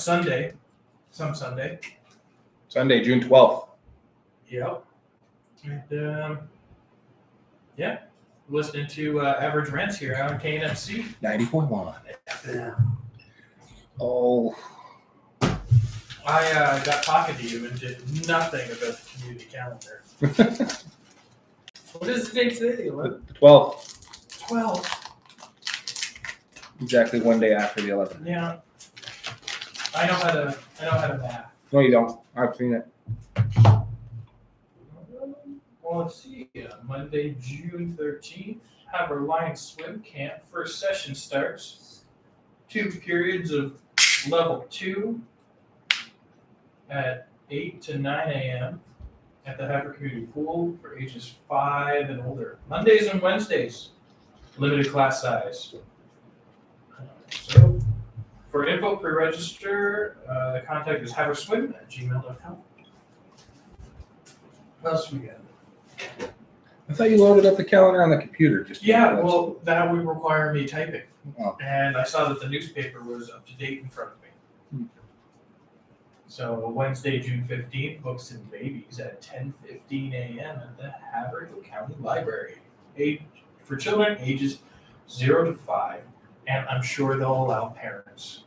Sunday, some Sunday. Sunday, June 12th. Yep. And yeah, listening to Average Rants here on KNFC. 90.1. Yeah. Oh. I got talking to you and did nothing about the community calendar. What is the date today? The 11th? The 12th. 12. Exactly one day after the 11th. Yeah. I know how to math. No, you don't. I've seen it. Well, let's see. Monday, June 13th, have our line swim camp. First session starts. 2 periods of level 2 at 8 to 9 a.m. at the Haver Community Pool for ages 5 and older. Mondays and Wednesdays, limited class size. So, for info, pre-register, the contact is haverswim@gmail.com. What else we got? I thought you loaded up the calendar on the computer. Yeah, well, that would require me typing. Oh. And I saw that the newspaper was up to date in front of me. So Wednesday, June 15th, Books and Babies at 10:15 a.m. at the Haverhill County Library. For children ages 0 to 5. And I'm sure they'll allow parents.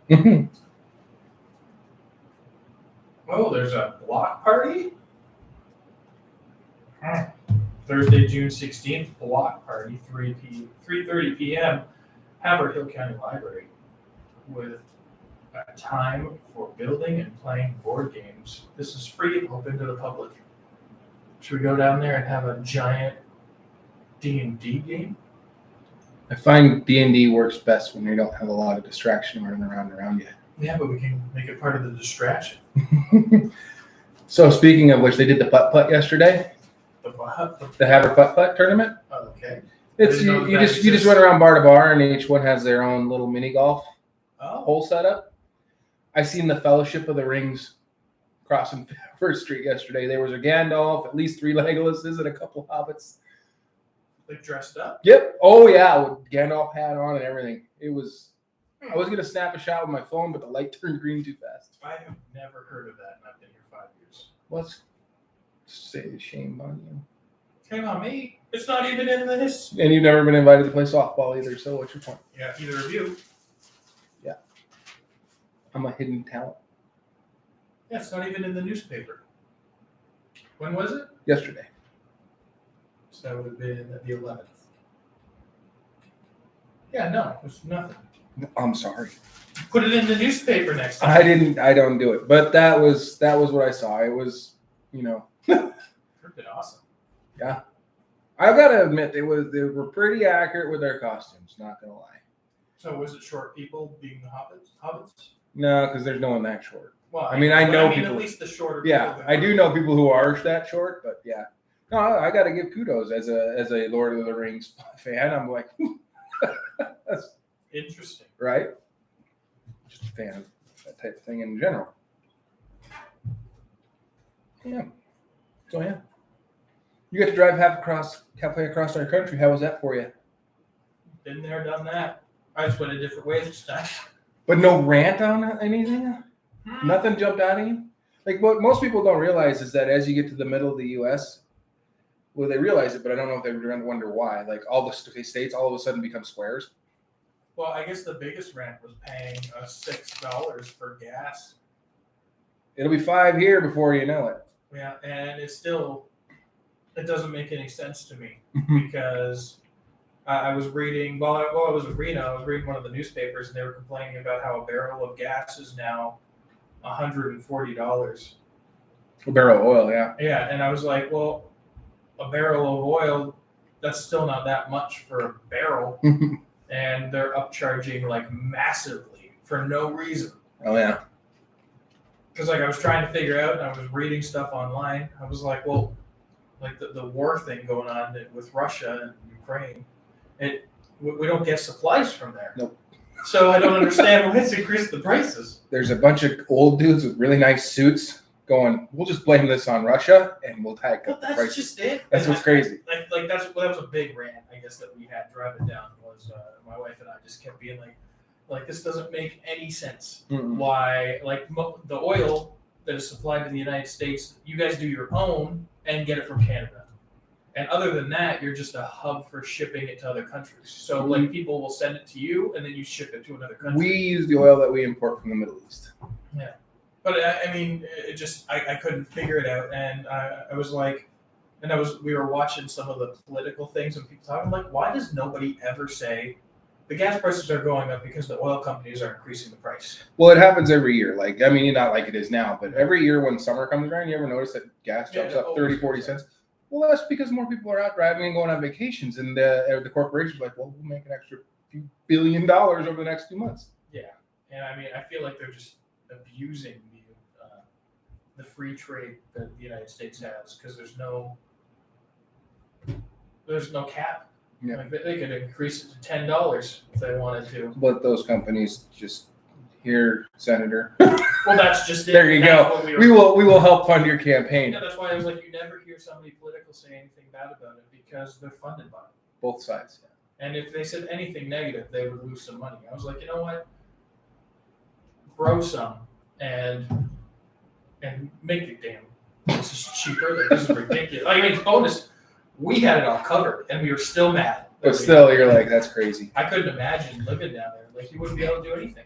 Oh, there's a block party? Thursday, June 16th, block party, 3:30 p.m., Haverhill County Library, with a time for building and playing board games. This is free and open to the public. Should we go down there and have a giant D&D game? I find D&D works best when you don't have a lot of distraction running around you. Yeah, but we can make it part of the distraction. So speaking of which, they did the putt-putt yesterday. The Haver putt-putt tournament. Okay. It's you just run around bar to bar, and each one has their own little mini golf hole set up. I seen the Fellowship of the Rings crossing First Street yesterday. There was a Gandalf, at least 3 Legolases, and a couple hobbits. Like dressed up? Yep. Oh yeah, with Gandalf hat on and everything. It was. I was gonna snap a shot with my phone, but the light turned green too fast. I have never heard of that, and I've been here 5 years. Let's say shame on you. Shame on me. It's not even in this. And you've never been invited to play softball either, so what's your point? Yeah, either of you. Yeah. I'm a hidden talent. Yeah, it's not even in the newspaper. When was it? Yesterday. So that would have been the 11th. Yeah, no, there's nothing. I'm sorry. Put it in the newspaper next time. I don't do it. But that was what I saw. It was, Would have been awesome. Yeah. I've got to admit they were pretty accurate with their costumes, not gonna lie. So was it short people being the hobbits? No, because there's no one that short. Well, I mean people. At least the shorter Yeah, people. I do know people who are that short, but yeah. No, I got to give kudos as a Lord of the Rings fan. I'm like, that's interesting, right? Just a fan of that type of thing in general. Yeah. So yeah, you get to drive halfway across our country. How was that for you? Been there, done that. I just went a different way this time. But no rant on anything. Nothing jumped out at you. Like what most people don't realize is that as you get to the middle of the U.S. Well, they realize it, but I don't know if they wonder why. Like all the states all of a sudden become squares. Well, I guess the biggest rant was paying $6 for gas. It'll be 5 here before you know it. Yeah, and it doesn't make any sense to me because I was reading while I was in Reno. I was reading one of the newspapers, and they were complaining about how a barrel of gas is now $140. A barrel of oil, yeah. Yeah, and I was like, well, a barrel of oil, that's still not that much for a barrel. And they're upcharging like massively for no reason. Oh, yeah. Because like I was trying to figure out, and I was reading stuff online. I was like, well, like the war thing going on with Russia and Ukraine, we don't get supplies from there. Nope. So I don't understand why it's increased the prices. There's a bunch of old dudes with really nice suits going, we'll just blame this on Russia and we'll tag up the prices. That's just it. That's what's crazy. Like that was a big rant, I guess, that we had driving down was my wife and I just kept being Like, this doesn't make any sense. Mm-mm. Why, like, the oil that is supplied to the United States, you guys do your own and get it from Canada. And other than that, you're just a hub for shipping it to other countries. So, like, people will send it to you, and then you ship it to another country. We use the oil that we import from the Middle East. Yeah. But, I mean, it just, I couldn't figure it out. And I was like, we were watching some of the political things and people talking, like, why does nobody ever say the gas prices are going up because the oil companies are increasing the price? Well, it happens every year. Like, I mean, not like it is now, but every year when summer comes around, you ever notice that gas jumps up 30, 40 cents? Well, that's because more people are out driving and going on vacations, and the corporation's like, well, we'll make an extra few $1 billion over the next 2 months. Yeah, and I mean, I feel like they're just abusing the free trade that the United States has, because there's no cap. Yeah. Like, they could increase it to $10 if they wanted to. But those companies just, here, Senator. Well, that's just it. There you go. We will help fund your campaign. Yeah, that's why I was like, you never hear somebody political say anything bad about it, because they're funded by it. Both sides. And if they said anything negative, they would lose some money. I was like, you know what? Grow some and make it damn. This is cheaper. Like, this is ridiculous. I mean, bonus. We had it all covered, and we were still mad. But still, you're like, that's crazy. I couldn't imagine living down there. Like, you wouldn't be able to do anything.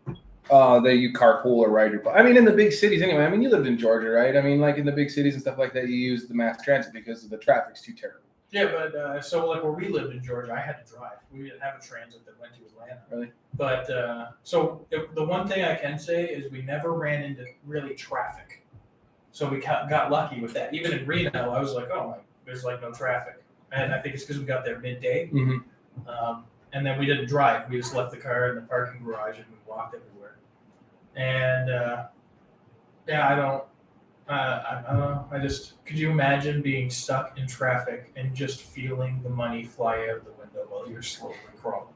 You carpool or ride your bike. I mean, in the big cities anyway. I mean, you lived in Georgia, right? I mean, like in the big cities and stuff like that, you use the mass transit because the traffic's too terrible. Yeah, but so like where we lived in Georgia, I had to drive. We didn't have a transit that went to Atlanta. Really? But the one thing I can say is we never ran into really traffic. So we got lucky with that. Even in Reno, I was like, oh, there's like no traffic. And I think it's because we got there midday. Mm-hmm. And then we didn't drive. We just left the car in the parking garage and we walked everywhere. And yeah, I don't know. Could you imagine being stuck in traffic and just feeling the money fly out the window while you're slowly crawling?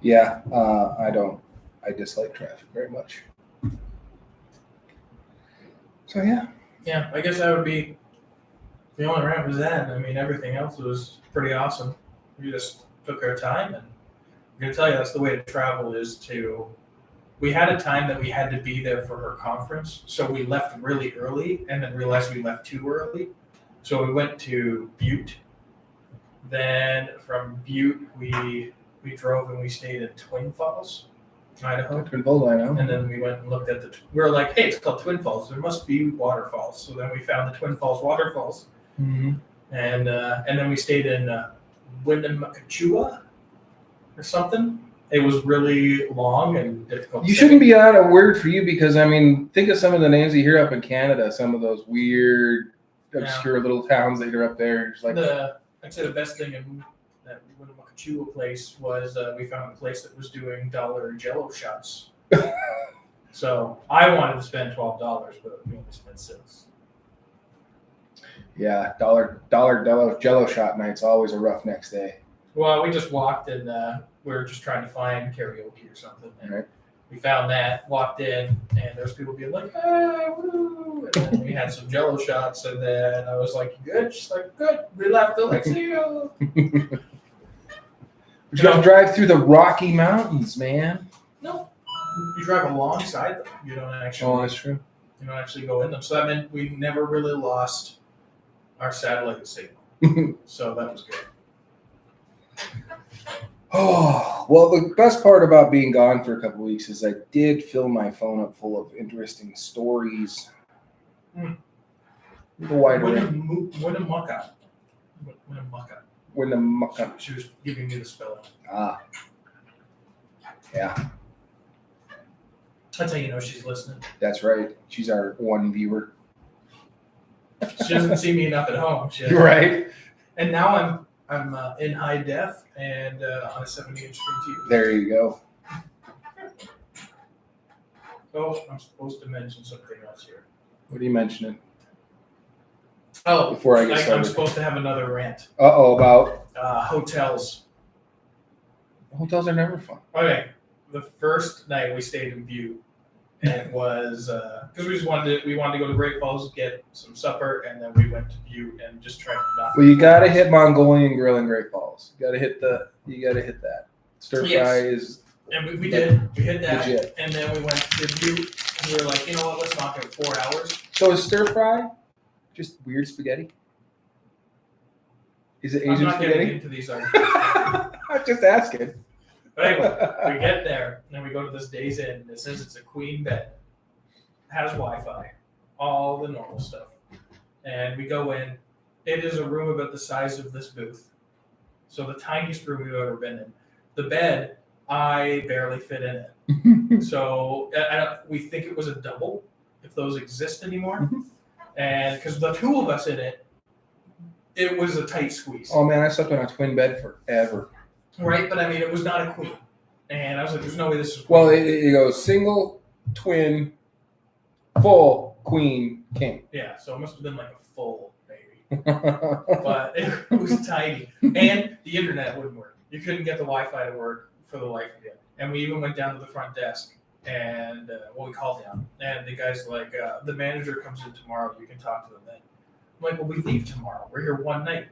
Yeah, I don't. I dislike traffic very much. So yeah. Yeah, I guess that would be the only rant was that. I mean, everything else was pretty awesome. We just took our time, and I'm gonna tell you that's the way to travel is to. We had a time that we had to be there for her conference, so we left really early, and then realized we left too early. So we went to Butte. Then from Butte, we drove and we stayed in Twin Falls, Idaho. Twin Falls, I know. And then we went and looked at we were like, hey, it's called Twin Falls. There must be waterfalls. So then we found the Twin Falls waterfalls. Mm-hmm. And then we stayed in Winnemucca or something. It was really long and difficult. You shouldn't be out of word for you because, I mean, think of some of the names you hear up in Canada, some of those weird, obscure little towns that are up there. Just like I'd say the best thing in that Winnemucca place was we found a place that was doing $1 Jello shots. So I wanted to spend $12, but we only spent $6. Yeah, dollar Jello shot night's always a rough next day. Well, we just walked and we were just trying to find karaoke or something. And right. We found that, walked in, and there's people being like, ah, woo. And then we had some Jello shots, and then I was like, good? She's like, good. We left. They're like, see you. You don't drive through the Rocky Mountains, man. No. You drive alongside them. You don't actually. Oh, that's true. You don't actually go in them. So that meant we never really lost our satellite signal. So that was good. Oh, well, the best part about being gone for a couple of weeks is I did fill my phone up full of interesting stories. The wider Winnemucca. Winnemucca. She was giving me the spelling. Ah. Yeah. That's how you know she's listening. That's right. She's our one viewer. She doesn't see me enough at home. You're right. And now I'm in high def and on a 70-inch screen TV. There you go. Oh, I'm supposed to mention something else here. What are you mentioning? Oh, before I get started. I'm supposed to have another rant. About? Hotels. Hotels are never fun. Okay. The first night we stayed in Butte, and it was because we wanted to go to Great Falls, get some supper, and then we went to Butte and just tried to knock. Well, you got to hit Mongolian Grill in Great Falls. You got to hit that. Stir fry is And we did. We hit that. Legit. And then we went to Butte. And we were like, you know what? Let's knock out 4 hours. So is stir fry just weird spaghetti? Is it Asian I'm not spaghetti? getting into these arguments. I'm just asking. But anyway, we get there, and we go to this Days Inn, and it says it's a queen bed. Has Wi-Fi. All the normal stuff. And we go in. It is a room about the size of this booth. So the tiniest room we've ever been in. The bed, I barely fit in it. So we think it was a double, if those exist anymore. And because the two of us in it, it was a tight squeeze. Oh man, I slept on a twin bed forever. Right, but I mean, it was not a queen. And I was like, there's no way this is queen. Well, it goes single, twin, full, queen, king. Yeah, so it must have been like a full baby. But it was tiny. And the internet wouldn't work. You couldn't get the Wi-Fi to work for the life of you. And we even went down to the front desk. And we called down. And the guy's like, the manager comes in tomorrow. You can talk to them then. I'm like, well, we leave tomorrow. We're here one night.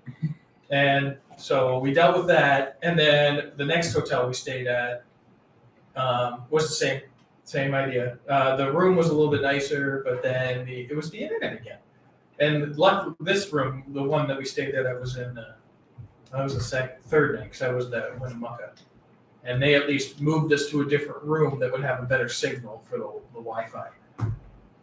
And so we dealt with that. And then the next hotel we stayed at was the same idea. The room was a little bit nicer, but then it was the internet again. And luckily, this room, the one that we stayed at, I was in, I was the third night because I was the Winnemucca. And they at least moved us to a different room that would have a better signal for the Wi-Fi.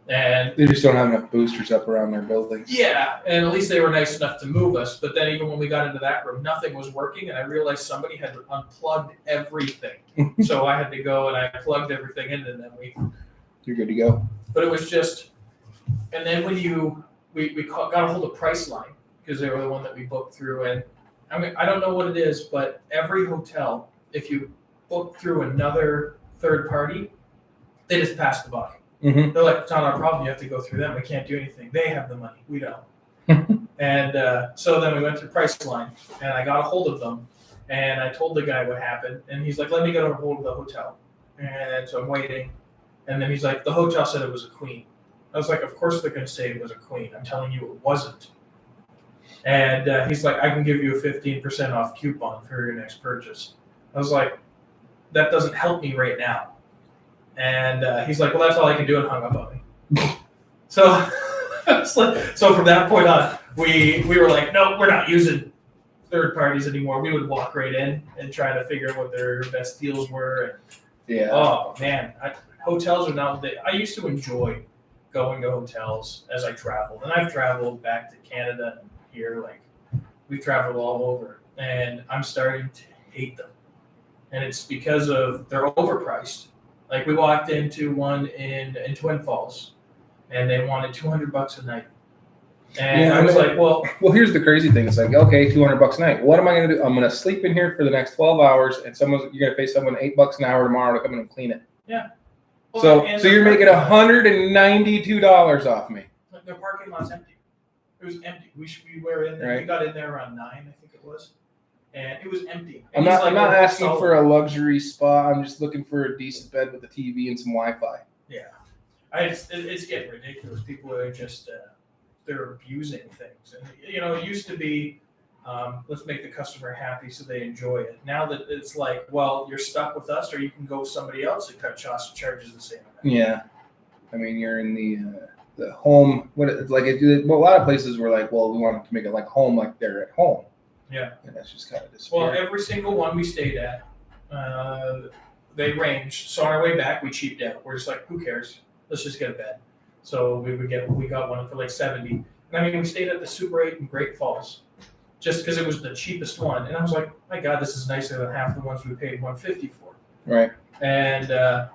And they just don't have enough boosters up around their buildings. Yeah, and at least they were nice enough to move us. But then even when we got into that room, nothing was working, and I realized somebody had unplugged everything. So I had to go and I plugged everything in, and then you're good to go. But it was just, and then when we got a hold of Priceline because they were the one that we booked through, and I mean I don't know what it is, but every hotel, if you book through another third party, they just pass the buck. Mm-hmm. They're like, it's not our problem. You have to go through them. We can't do anything. They have the money. We don't. And so then we went to Priceline, and I got a hold of them, and I told the guy what happened, and he's like, let me get a hold of the hotel. And so I'm waiting, and then he's like, the hotel said it was a queen. I was like, of course they're going to say it was a queen. I'm telling you it wasn't. And he's like, I can give you a 15% off coupon for your next purchase. I was like, that doesn't help me right now. And he's like, well, that's all I can do, and hung up on me. So from that point on, we were like, no, we're not using third parties anymore. We would walk right in and try to figure out what their best deals were. And, yeah. Oh, man. Hotels are now, I used to enjoy going to hotels as I traveled. And I've traveled back to Canada and here. Like, we've traveled all over. And I'm starting to hate them. And it's because of they're overpriced. Like we walked into one in Twin Falls, and they wanted $200 a night. And I was like, well, here's the crazy thing. It's like, okay, $200 a night. What am I going to do? I'm going to sleep in here for the next 12 hours, and you're going to pay someone $8 an hour tomorrow to come in and clean it. Yeah. Well, so you're making $192 off me. Their parking lot's empty. It was empty. We were in there. Right. We got in there around 9, I think it was. And it was empty. I'm not asking for a luxury spa. I'm just looking for a decent bed with a TV and some Wi-Fi. Yeah, it's getting ridiculous. People are just they're abusing things. And it used to be let's make the customer happy so they enjoy it. Now that it's like, well, you're stuck with us, or you can go with somebody else that charges the same amount. Yeah, I mean you're in the home. A lot of places were like, well, we want to make it like home, like they're at home. Yeah. And that's just kind of disappeared. Well, every single one we stayed at, they ranged. So on our way back, we cheaped out. We're just like, who cares? Let's just get a bed. So we got one for like $70. And I mean, we stayed at the Super 8 in Great Falls just because it was the cheapest one. And I was like, my God, this is nicer than half the ones we paid $150 for. Right. And I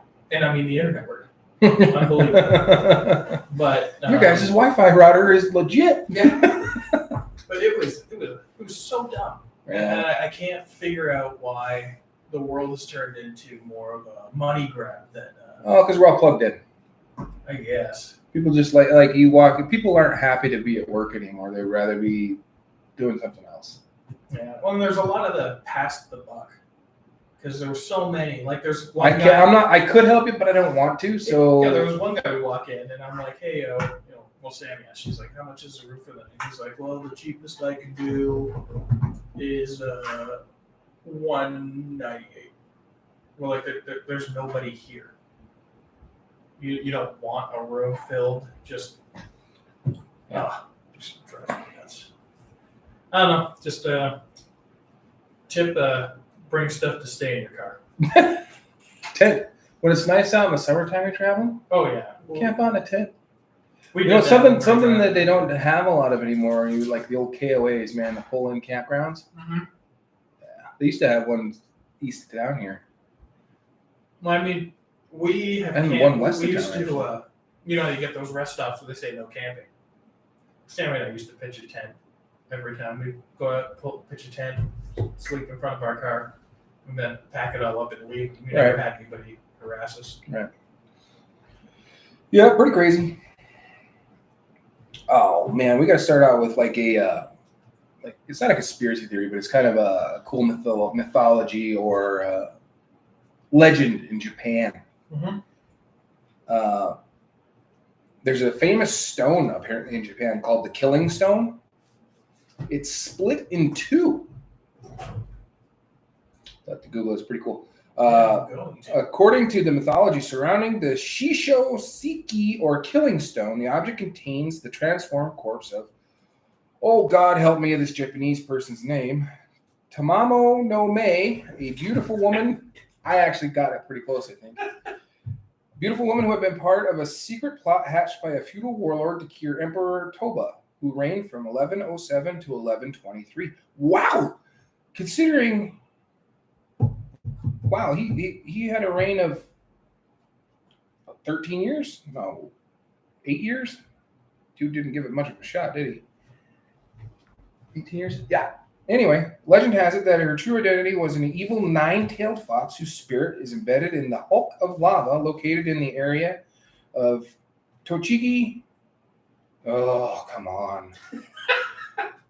mean, the internet worked. Unbelievable. But your guys' Wi-Fi router is legit. Yeah. But it was so dumb. Yeah. And I can't figure out why the world has turned into more of a money grab than. Because we're all plugged in. I guess. People just like you walk. People aren't happy to be at work anymore. They'd rather be doing something else. Yeah. Well, and there's a lot of the past the buck because there were so many. Like there's one guy. I could help you, but I don't want to. So yeah, there was one guy we walk in, and I'm like, hey, well, Sammy asked, she's like, how much is the roof for that? And he's like, well, the cheapest I can do is $198. Well, like there's nobody here. You don't want a room filled just drives me nuts. I don't know. Just tip bring stuff to stay in your car. Tent. When it's nice out in the summertime you're traveling, Oh yeah. camp on a tent. We You know, did that something that they don't have a lot of anymore. You like the old KOAs, man, the pull-in campgrounds. Mm-hmm. Yeah, they used to have one east of town here. Well, I mean, we have And camped. one west We of used town, to, you know, you get those rest stops where they say no camping. Stanley and I used to pitch a tent every time we go out, pitch a tent, sleep in front of our car, and then pack it all up and leave. We never had anybody harass us. Right. Yeah, pretty crazy. Oh man, we got to start out with like a like it's not a conspiracy theory, but it's kind of a cool mythology or legend in Japan. Mm-hmm. There's a famous stone apparently in Japan called the Killing Stone. It's split in two. Have to Google. It's pretty cool. According to the mythology surrounding the Shisho Siki or Killing Stone, the object contains the transformed corpse of, oh God help me, this Japanese person's name, Tamamo no Mei, a beautiful woman. I actually got it pretty close, I think. Beautiful woman who had been part of a secret plot hatched by a feudal warlord to cure Emperor Toba, who reigned from 1107 to 1123. Wow! Considering... Wow, he had a reign of 13 years? No, 8 years? Dude didn't give it much of a shot, did he? 18 years? Yeah. Anyway, legend has it that her true identity was an evil nine-tailed fox whose spirit is embedded in the hulk of lava located in the area of Tochigi. Oh, come on.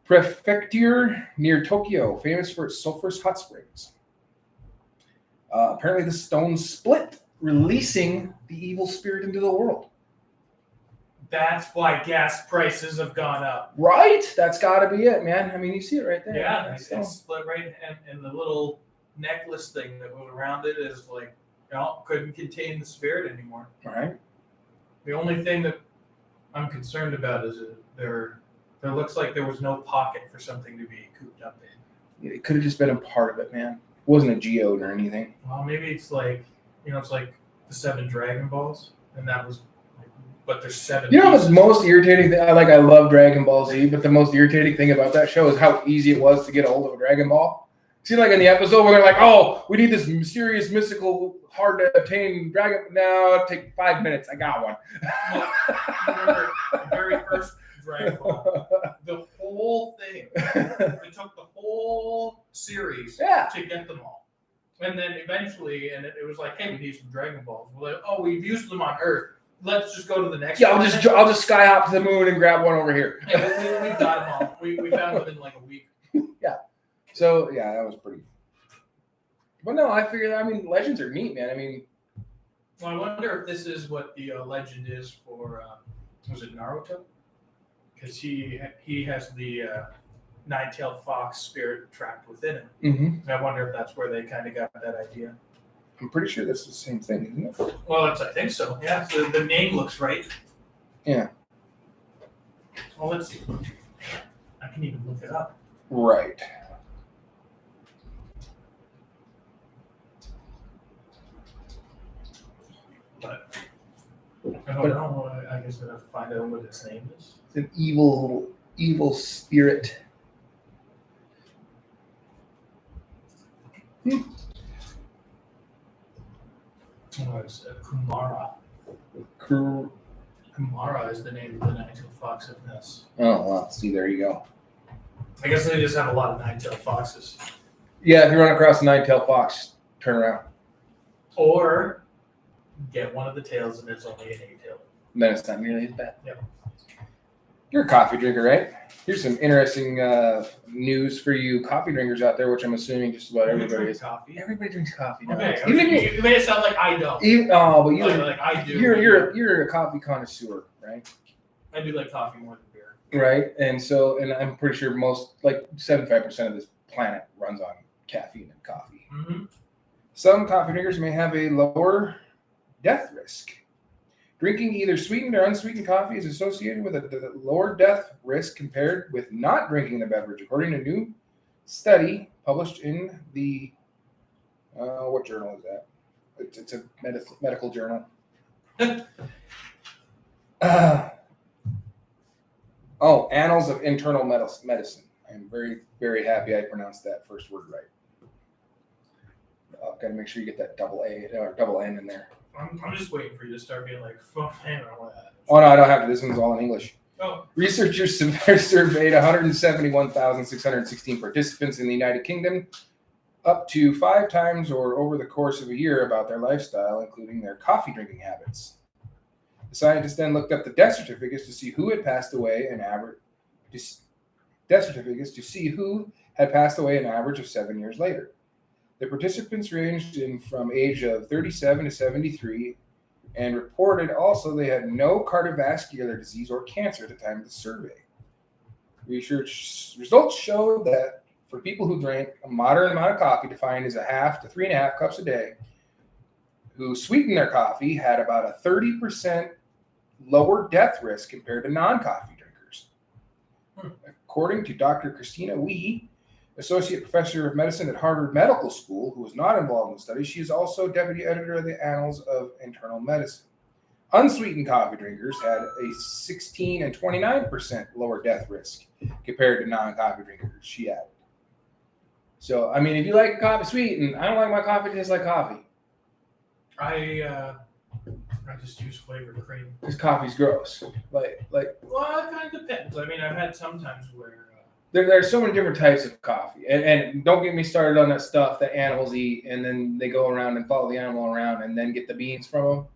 Prefecture near Tokyo, famous for its sulfurous hot springs. Apparently the stone split, releasing the evil spirit into the world. That's why gas prices have gone up. Right? That's got to be it, man. I mean, you see it right there. Yeah, it's split right, and the little necklace thing that was around it is like, couldn't contain the spirit anymore. All right. The only thing that I'm concerned about is that there looks like there was no pocket for something to be cooped up in. It could have just been a part of it, man. It wasn't a geode or anything. Well, maybe it's like, it's like the 7 Dragon Balls, and that was, but there's 7. You know the most irritating thing? I love Dragon Ball Z, but the most irritating thing about that show is how easy it was to get a hold of a Dragon Ball. See, like in the episode where they're like, "Oh, we need this mysterious, mystical, hard to obtain dragon." Now it'll take 5 minutes. I got one. Well, remember the very first Dragon Ball, the whole thing. It took the whole series to get them all. And then eventually, and it was like, hey, we need some Dragon Balls. We're like, oh, we've used them on Earth. Let's just go to the next one. I'll just sky hop to the moon and grab one over here. Yeah, we got them all. We found them in like a week. Yeah. So, yeah, that was pretty. But no, I figured, legends are neat, man. Well, I wonder if this is what the legend is for, was it Naruto? Because he has the nine-tailed fox spirit trapped within him. Mm-hmm. I wonder if that's where they kind of got that idea. I'm pretty sure that's the same thing, isn't it? Well, I think so. Yeah, so the name looks right. Yeah. Well, let's see. I can even look it up. Right. But I don't know. I guess I have to find out what its name is. It's an evil spirit. Oh, it's Kumara. Kumara is the name of the nine-tailed fox of Ness. Oh, well, see, there you go. I guess they just have a lot of nine-tailed foxes. Yeah, if you run across a nine-tailed fox, turn around. Or get one of the tails and it's only an eight-tailed. Then it's not nearly as bad. Yep. You're a coffee drinker, right? Here's some interesting news for you coffee drinkers out there, which I'm assuming just about everybody is. Coffee. Everybody drinks coffee now. Okay, you made it sound like I don't. But like I do. You're a coffee connoisseur, right? I do like coffee more than beer. Right, and I'm pretty sure most, like 75% of this planet runs on caffeine and coffee. Mm-hmm. Some coffee drinkers may have a lower death risk. Drinking either sweetened or unsweetened coffee is associated with a lower death risk compared with not drinking the beverage, according to a new study published in the what journal is that? It's a medical journal. Annals of Internal Medicine. I'm very, very happy I pronounced that first word right. Got to make sure you get that double A or double N in there. I'm just waiting for you to start being like, fuck, hang on. Oh, no, I don't have to. This one's all in English. Oh. Researchers surveyed 171,616 participants in the United Kingdom up to 5 times or over the course of a year about their lifestyle, including their coffee drinking habits. The scientists then looked up the death certificates to see who had passed away an average of 7 years later. The participants ranged from age of 37 to 73 and reported also they had no cardiovascular disease or cancer at the time of the survey. Research results showed that for people who drank a moderate amount of coffee, defined as 1/2 to 3.5 cups a day, who sweetened their coffee had about a 30% lower death risk compared to non-coffee drinkers. According to Dr. Christina Wee, Associate Professor of Medicine at Harvard Medical School, who was not involved in the study, she is also Deputy Editor of the Annals of Internal Medicine. Unsweetened coffee drinkers had a 16 and 29% lower death risk compared to non-coffee drinkers, she added. So, I mean, if you like coffee sweetened, I don't like my coffee to taste like coffee. I just use flavored cream. Because coffee's gross. Well, it kind of depends. I mean, I've had some times where... There are so many different types of coffee. And don't get me started on that stuff that animals eat, and then they go around and follow the animal around and then get the beans from them.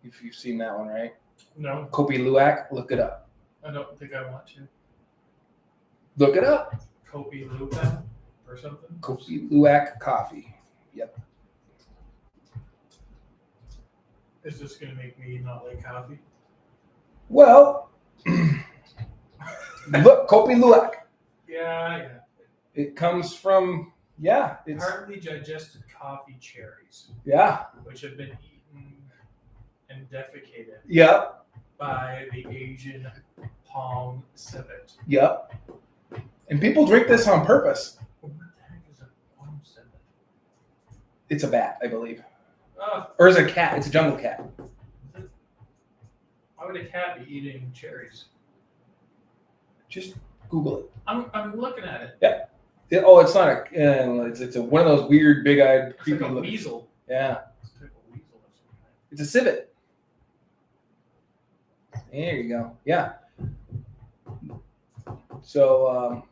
If you've seen that one, right? No. Kopi Luwak, look it up. I don't think I want to. Look it up. Kopi Luwak or something? Kopi Luwak coffee. Yep. Is this going to make me not like coffee? Well... Look, Kopi Luwak. Yeah. It comes from, it's partly digested coffee cherries. Yeah. Which have been eaten and defecated. Yep. By the Asian palm civet. Yep. And people drink this on purpose. What the heck is a palm civet? It's a bat, I believe. Or is it a cat? It's a jungle cat. Why would a cat be eating cherries? Just Google it. I'm looking at it. Yeah. It's not a. It's one of those weird, big-eyed, creepy. It's like a weasel. Yeah. It's like a weasel or something. It's a civet. There you go. Yeah. So.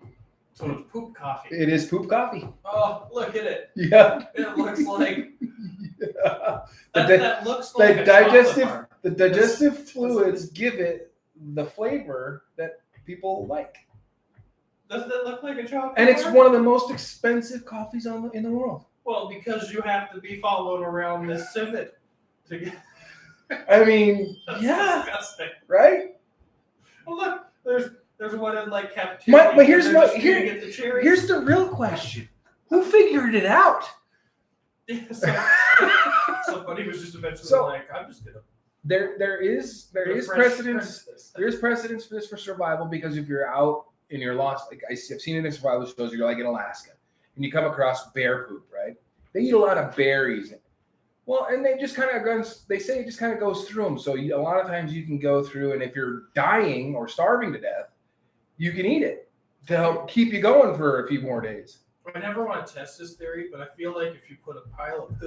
So it's poop coffee. It is poop coffee. Oh, look at it. Yeah. It looks like. Yeah. That looks like the a digestive. bar. The digestive fluids give it the flavor that people like. Doesn't it look like a chocolate And it's bar? one of the most expensive coffees in the world. Well, because you have to be following around this civet to get. I mean, That's yeah, disgusting. right? Well, look, there's one in like captivity. But here's They're what just feeding it the cherries. here's the real question: who figured it out? Yeah, somebody was just eventually like, I'm just gonna. There is precedence. There is precedence for this for survival, because if you're out and you're lost, like I've seen it in survival shows, you're like in Alaska and you come across bear poop, right? They eat a lot of berries. Well, and they just kind of they say it just kind of goes through them. So a lot of times you can go through, and if you're dying or starving to death, you can eat it to help keep you going for a few more days. I never want to test this theory, but I feel like if you put a pile of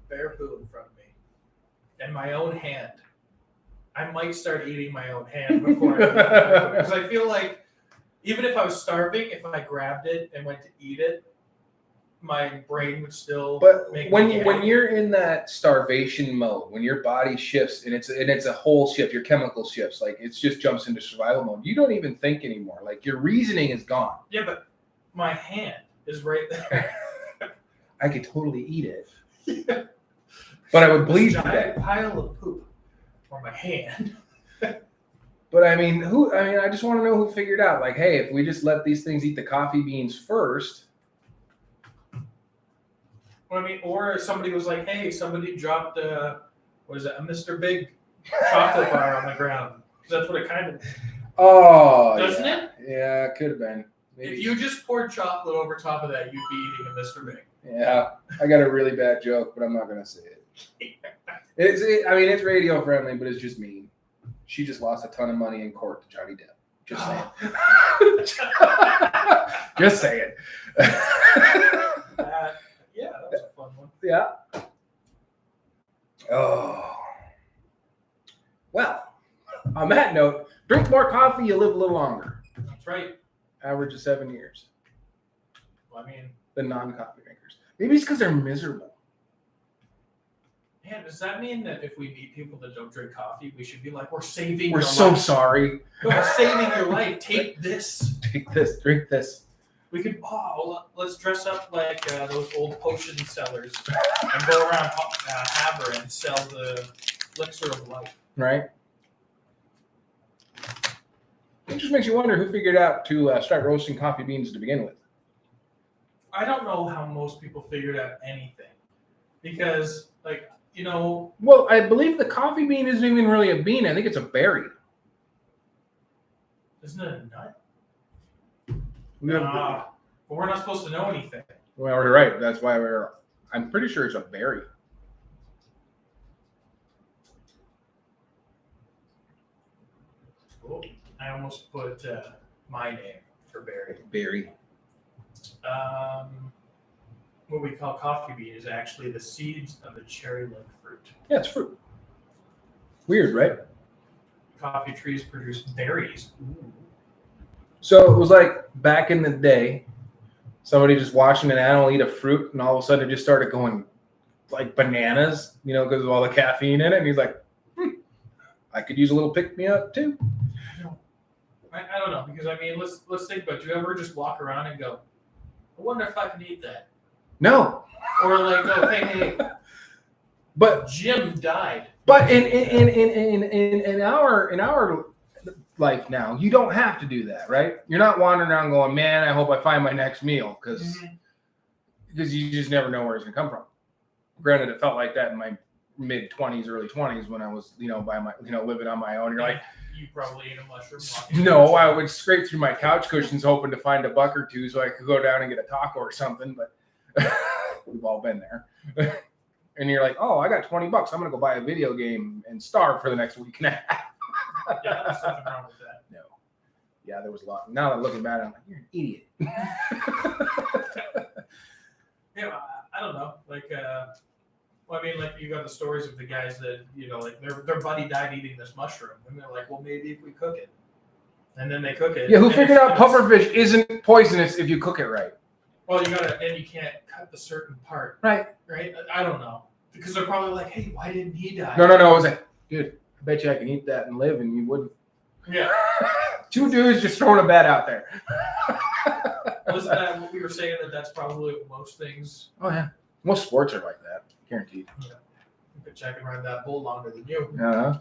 bear poo in front of me, and my own hand, I might start eating my own hand before I eat it. Because I feel like even if I was starving, if I grabbed it and went to eat it, my brain would still. But make when me you're in that starvation mode, when your body shifts and it's a whole shift, your chemical shifts, like it just jumps into survival mode. You don't even think anymore. Like your reasoning is gone. Yeah, but my hand is right there. I could totally eat it. Yeah. But I would bleed to giant death. pile of poop on my hand. But I mean, I just want to know who figured out, like, hey, if we just let these things eat the coffee beans first, I mean, or somebody was like, "Hey, somebody dropped a Mr. Big chocolate bar on the ground." Because that's what it kind of doesn't it? Yeah, it could have been. Maybe. If you just poured chocolate over top of that, you'd be eating a Mr. Big. Yeah, I got a really bad joke, but I'm not gonna say it. It's radio friendly, but it's just mean. She just lost a ton of money in court to Johnny Depp. Just saying. Just saying. Yeah, that was a fun one. Yeah. Oh. Well, on that note, drink more coffee, you live a little longer. That's right. Average of 7 years. Well, I mean, the non-coffee drinkers. Maybe it's because they're miserable. Man, does that mean that if we meet people that don't drink coffee, we should be like, we're saving We're your so life. We're We're saving your life. Take this. Take this. Drink this. We could, let's dress up like those old potion sellers and go around Havre and sell the elixir of life. Right? It just makes you wonder who figured out to start roasting coffee beans to begin with. I don't know how most people figured out anything. Because, like, you know... Well, I believe the coffee bean isn't even really a bean. I think it's a berry. Isn't it a nut? But we're not supposed to know anything. Well, we're right. That's why I'm pretty sure it's a berry. Cool. I almost put my name for berry. Berry. What we call coffee bean is actually the seeds of a cherry-like fruit. Yeah, it's fruit. Weird, right? Coffee trees produce berries. Ooh. So it was like back in the day, somebody just watching an animal eat a fruit, and all of a sudden it just started going like bananas, because of all the caffeine in it. And he's like, I could use a little pick-me-up too. I don't know, because I mean, let's think about it. Do you ever just walk around and go, I wonder if I can eat that? No. Or like, oh, hey, but Jim died. But in our life now, you don't have to do that, right? You're not wandering around going, man, I hope I find my next meal, because you just never know where it's gonna come from. Granted, it felt like that in my mid-20s, early 20s when I was, by my, living on my own. You're like, you probably ate a mushroom. No, I would scrape through my couch cushions hoping to find a buck or two so I could go down and get a taco or something. But we've all been there. And you're like, oh, I got $20. I'm gonna go buy a video game and starve for the next week and a half. Yeah, there's nothing wrong with that. No. Yeah, there was a lot. Now that I'm looking back, I'm like, you're an idiot. Yeah, I don't know. Like, I mean, like, you got the stories of the guys that, like, their buddy died eating this mushroom. And they're like, well, maybe if we cook it. And then they cook it. Yeah, who figured out pufferfish isn't poisonous if you cook it right? Well, you can't cut the certain part. Right. Right? I don't know. Because they're probably like, hey, why didn't he die? No. It was like, dude, I bet you I can eat that and live, and you wouldn't. Yeah. Two dudes just throwing a bet out there. Wasn't that what we were saying, that's probably most things? Oh, yeah. Most sports are like that. Guaranteed. Yeah. You could check and ride that bull longer than you. Uh-huh.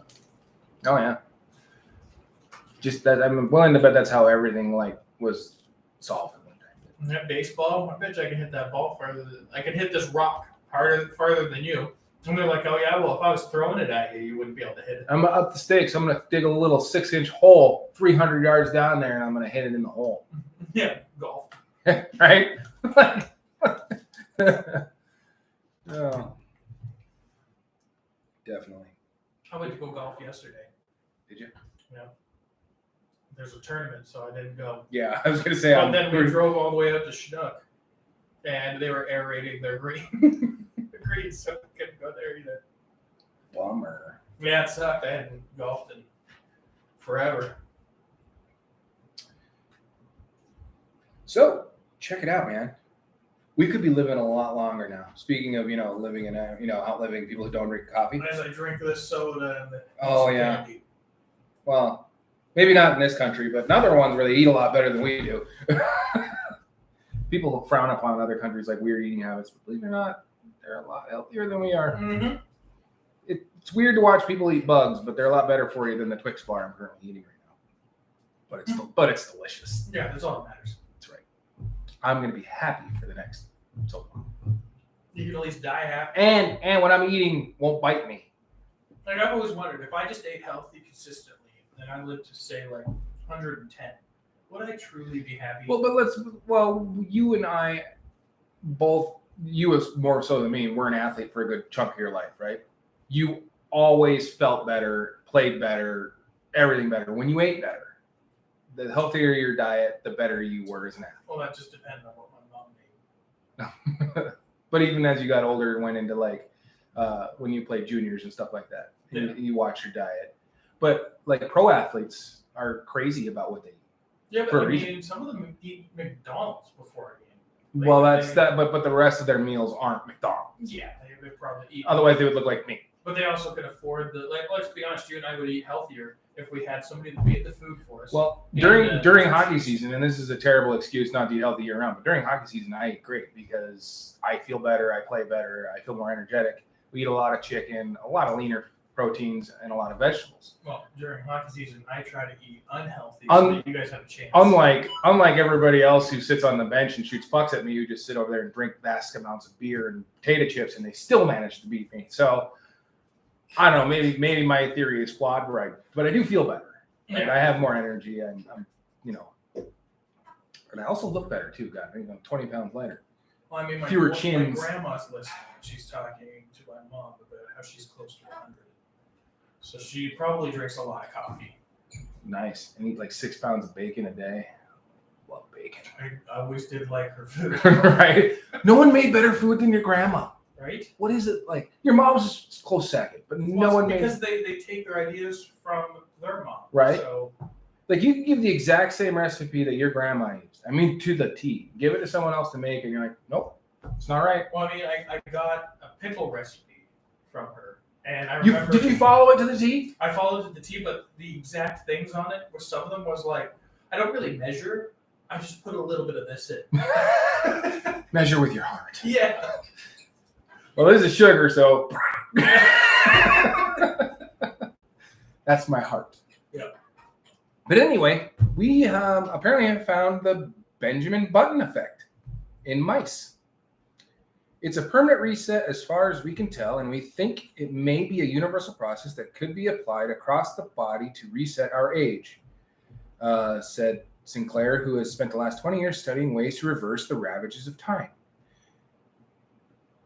Oh, yeah. Just that, I'm willing to bet that's how everything, was solved at one time. And that baseball, I bet you I can hit that ball farther I can hit this rock farther than you. And they're like, oh, yeah, well, if I was throwing it at you, you wouldn't be able to hit it. I'm up the stakes. I'm going to dig a little 6-inch hole 300 yards down there, and I'm going to hit it in the hole. Yeah, golf. Right? Oh. Definitely. I went to go golf yesterday. Did you? Yeah. There's a tournament, so I didn't go. Yeah, I was going to say. But then we drove all the way up to Chinook, and they were aerating their green. So I couldn't go there either. Bummer. Yeah, it sucked. I hadn't golfed in forever. So, check it out, man. We could be living a lot longer now. Speaking of, living in outliving people who don't drink coffee. As I drink this soda and candy. Well, maybe not in this country, but in other ones where they eat a lot better than we do. People frown upon other countries like weird eating habits, but believe it or not, they're a lot healthier than we are. Mm-hmm. It's weird to watch people eat bugs, but they're a lot better for you than the Twix bar I'm currently eating right now. But it's delicious. Yeah, that's all that matters. That's right. I'm going to be happy for the next so long. You can at least die happy. And what I'm eating won't bite me. Like I've always wondered, if I just ate healthy consistently, and I lived to say like 110, would I truly be happy? Well, you and I both, you as more so than me, were an athlete for a good chunk of your life, right? You always felt better, played better, everything better when you ate better. The healthier your diet, the better you were as an athlete. Well, that just depends on what my mom made. But even as you got older and went into like when you played juniors and stuff like that, you watch your diet. But like pro athletes are crazy about what they eat. Yeah, but I mean, some of them eat McDonald's before a game. Well, that's that, but the rest of their meals aren't McDonald's. Yeah, they probably eat. Otherwise, they would look like me. But they also could afford the, like, let's be honest, you and I would eat healthier if we had somebody that made the food for us. Well, during hockey season, and this is a terrible excuse not to eat healthy year round, but during hockey season, I eat great because I feel better, I play better, I feel more energetic. We eat a lot of chicken, a lot of leaner proteins, and a lot of vegetables. Well, during hockey season, I try to eat unhealthy so that you guys have a chance. Unlike everybody else who sits on the bench and shoots pucks at me, who just sit over there and drink vast amounts of beer and potato chips, and they still manage to beat me. So I don't know. Maybe my theory is flawed, but I do feel better. Like, I have more energy, and I'm, and I also look better too. God, 20 pounds lighter. Well, I mean, fewer chins. My grandma's listening. She's talking to my mom about how she's close to 100. So she probably drinks a lot of coffee. Nice. And eat like 6 pounds of bacon a day. Love bacon. I always did like her food. Right? No one made better food than your grandma. Right? What is it like? Your mom's just close second, but no one made. Because they take their ideas from their mom. Right. So, like, you can give the exact same recipe that your grandma used. I mean, to the T. Give it to someone else to make, and you're like, nope, it's not right. Well, I mean, I got a pickle recipe from her. And I remember. Did you follow it to the T? I followed it to the T, but the exact things on it, some of them was like, I don't really measure. I just put a little bit of this in. Measure with your heart. Yeah. Well, this is sugar, so that's my heart. Yeah. But anyway, we apparently have found the Benjamin Button effect in mice. It's a permanent reset as far as we can tell, and we think it may be a universal process that could be applied across the body to reset our age, said Sinclair, who has spent the last 20 years studying ways to reverse the ravages of time.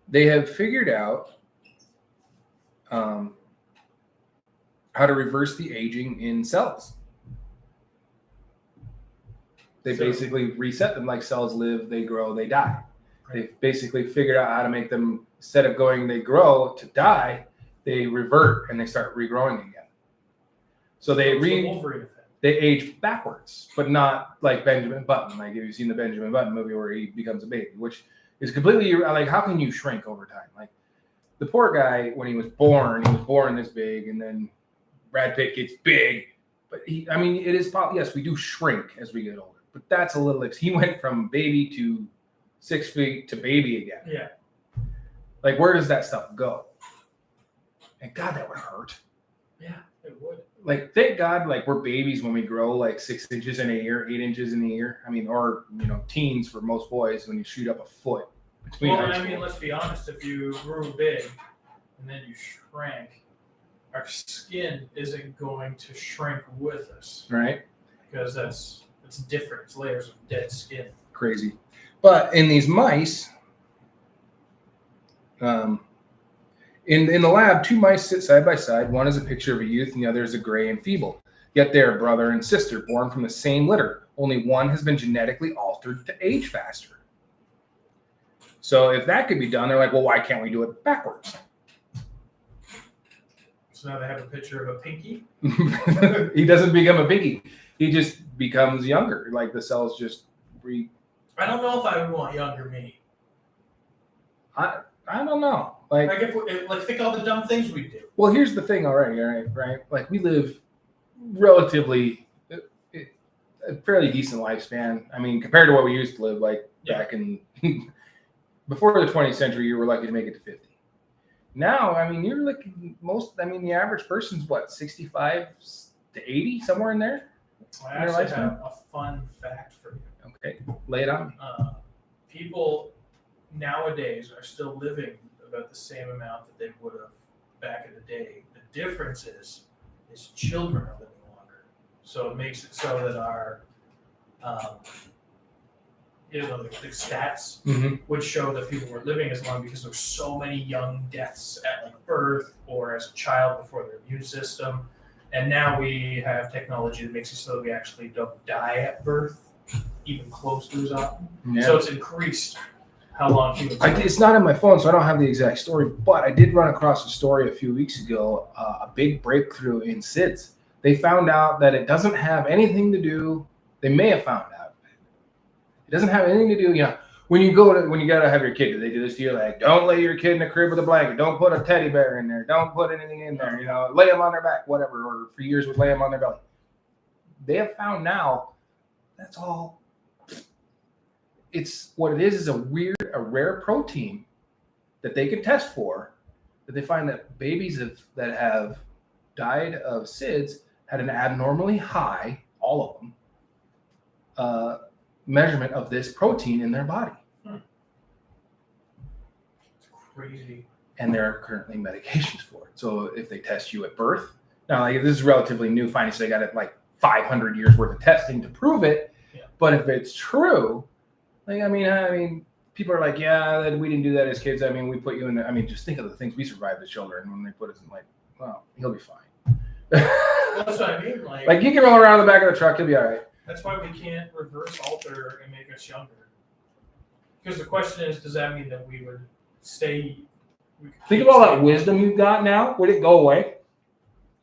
They have figured out how to reverse the aging in cells. They basically reset them like cells live, they grow, they die. They've basically figured out how to make them, instead of going they grow to die, they revert and they start regrowing again. So they age backwards, but not like Benjamin Button. Like, if you've seen the Benjamin Button movie where he becomes a baby, which is completely like, how can you shrink over time? Like, the poor guy, when he was born this big, and then Brad Pitt gets big, but it is possible. Yes, we do shrink as we get older, but that's a little. He went from baby to 6 feet to baby again. Yeah. Like, where does that stuff go? And God, that would hurt. Yeah, it would. Like, thank God, like, we're babies when we grow like 6 inches in a year, 8 inches in a year. I mean, or, teens for most boys when you shoot up a foot. Well, I mean, let's be honest. If you grew big and then you shrank, our skin isn't going to shrink with us. Right. Because it's different. It's layers of dead skin. Crazy. But in these mice, in the lab, 2 mice sit side by side. One is a picture of a youth, and the other is a gray and feeble. Yet they are brother and sister, born from the same litter. Only one has been genetically altered to age faster. So if that could be done, they're like, well, why can't we do it backwards? So now they have a picture of a pinky? He doesn't become a pinky. He just becomes younger. Like, the cells just I don't know if I would want younger me. I don't know. Like if think all the dumb things we do. Well, here's the thing already, right? Like, we live relatively a fairly decent lifespan. I mean, compared to what we used to live, like back in before the 20th century, you were lucky to make it to 50. Now, I mean, you're looking the average person's what, 65 to 80, somewhere in there? I actually have a fun fact for you. Okay, lay it on me. People nowadays are still living about the same amount that they would have back in the day. The difference is children are living longer. So it makes it so that our, the stats would show that people were living as long because there's so many young deaths at like birth or as a child before their immune system. And now we have technology that makes it so that we actually don't die at birth, even close to as often. Yeah. So it's increased how long humans live. It's not in my phone, so I don't have the exact story, but I did run across a story a few weeks ago, a big breakthrough in SIDS. They found out that it doesn't have anything to do, they may have found out, it doesn't have anything to do, when you gotta have your kid, do they do this to you? Like, don't lay your kid in a crib with a blanket, don't put a teddy bear in there, don't put anything in there, lay them on their back, whatever, or for years would lay them on their belly. They have found now that's all. It's what it is a rare protein that they can test for, that they find that babies that have died of SIDS had an abnormally high, all of them, measurement of this protein in their body. It's crazy. And there are currently medications for it. So if they test you at birth, now like this is relatively new findings, so they got it like 500 years worth of testing to prove it. Yeah. But if it's true, like I mean, people are like, yeah, we didn't do that as kids. I mean, we put you in there. I mean, just think of the things we survived as children when they put us in, like, well, he'll be fine. Well, that's what I mean. Like you can roll around in the back of the truck, he'll be all right. That's why we can't reverse alter and make us younger. Because the question is, does that mean that we would stay? Think of all that wisdom you've got now. Would it go away?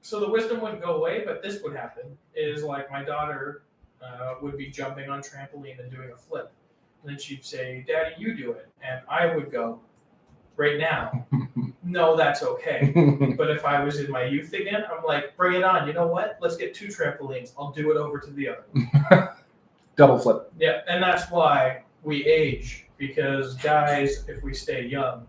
So the wisdom wouldn't go away, but this would happen. Is like my daughter would be jumping on trampoline and doing a flip. And then she'd say, Daddy, you do it. And I would go, right now, no, that's okay. But if I was in my youth again, I'm like, bring it on. You know what? Let's get 2 trampolines. I'll do it over to the other one. Double flip. Yeah, and that's why we age. Because guys, if we stay young,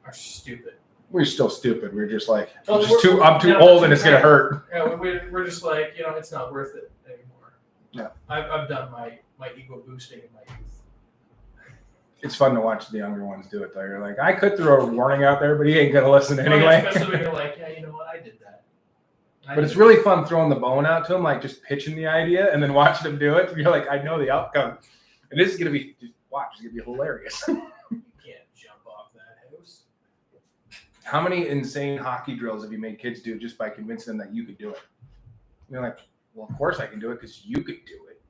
are stupid. We're still stupid. We're just like, I'm too old and it's going to hurt. Yeah, we're just like, it's not worth it anymore. Yeah. I've done my ego boosting in my youth. It's fun to watch the younger ones do it, though. You're like, I could throw a warning out there, but he ain't going to listen anyway. Especially when you're like, yeah, you know what? I did that. But it's really fun throwing the bone out to him, like just pitching the idea and then watching him do it. You're like, I know the outcome. And this is going to be, just watch, it's going to be hilarious. You can't jump off that house. How many insane hockey drills have you made kids do just by convincing them that you could do it? You're like, well, of course I can do it because you could do it.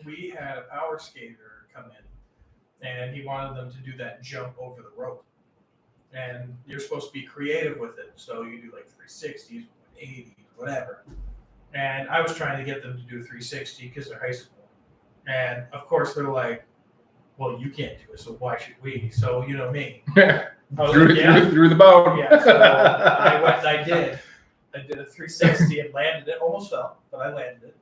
We had a power skater come in. And he wanted them to do that jump over the rope. And you're supposed to be creative with it. So you do like 360s, 180s, whatever. And I was trying to get them to do 360 because they're high school. And of course they're like, well, you can't do it, so why should we? So you know me. Through the bone. Yeah, so I went and I did. I did a 360 and landed it. Almost fell, but I landed it.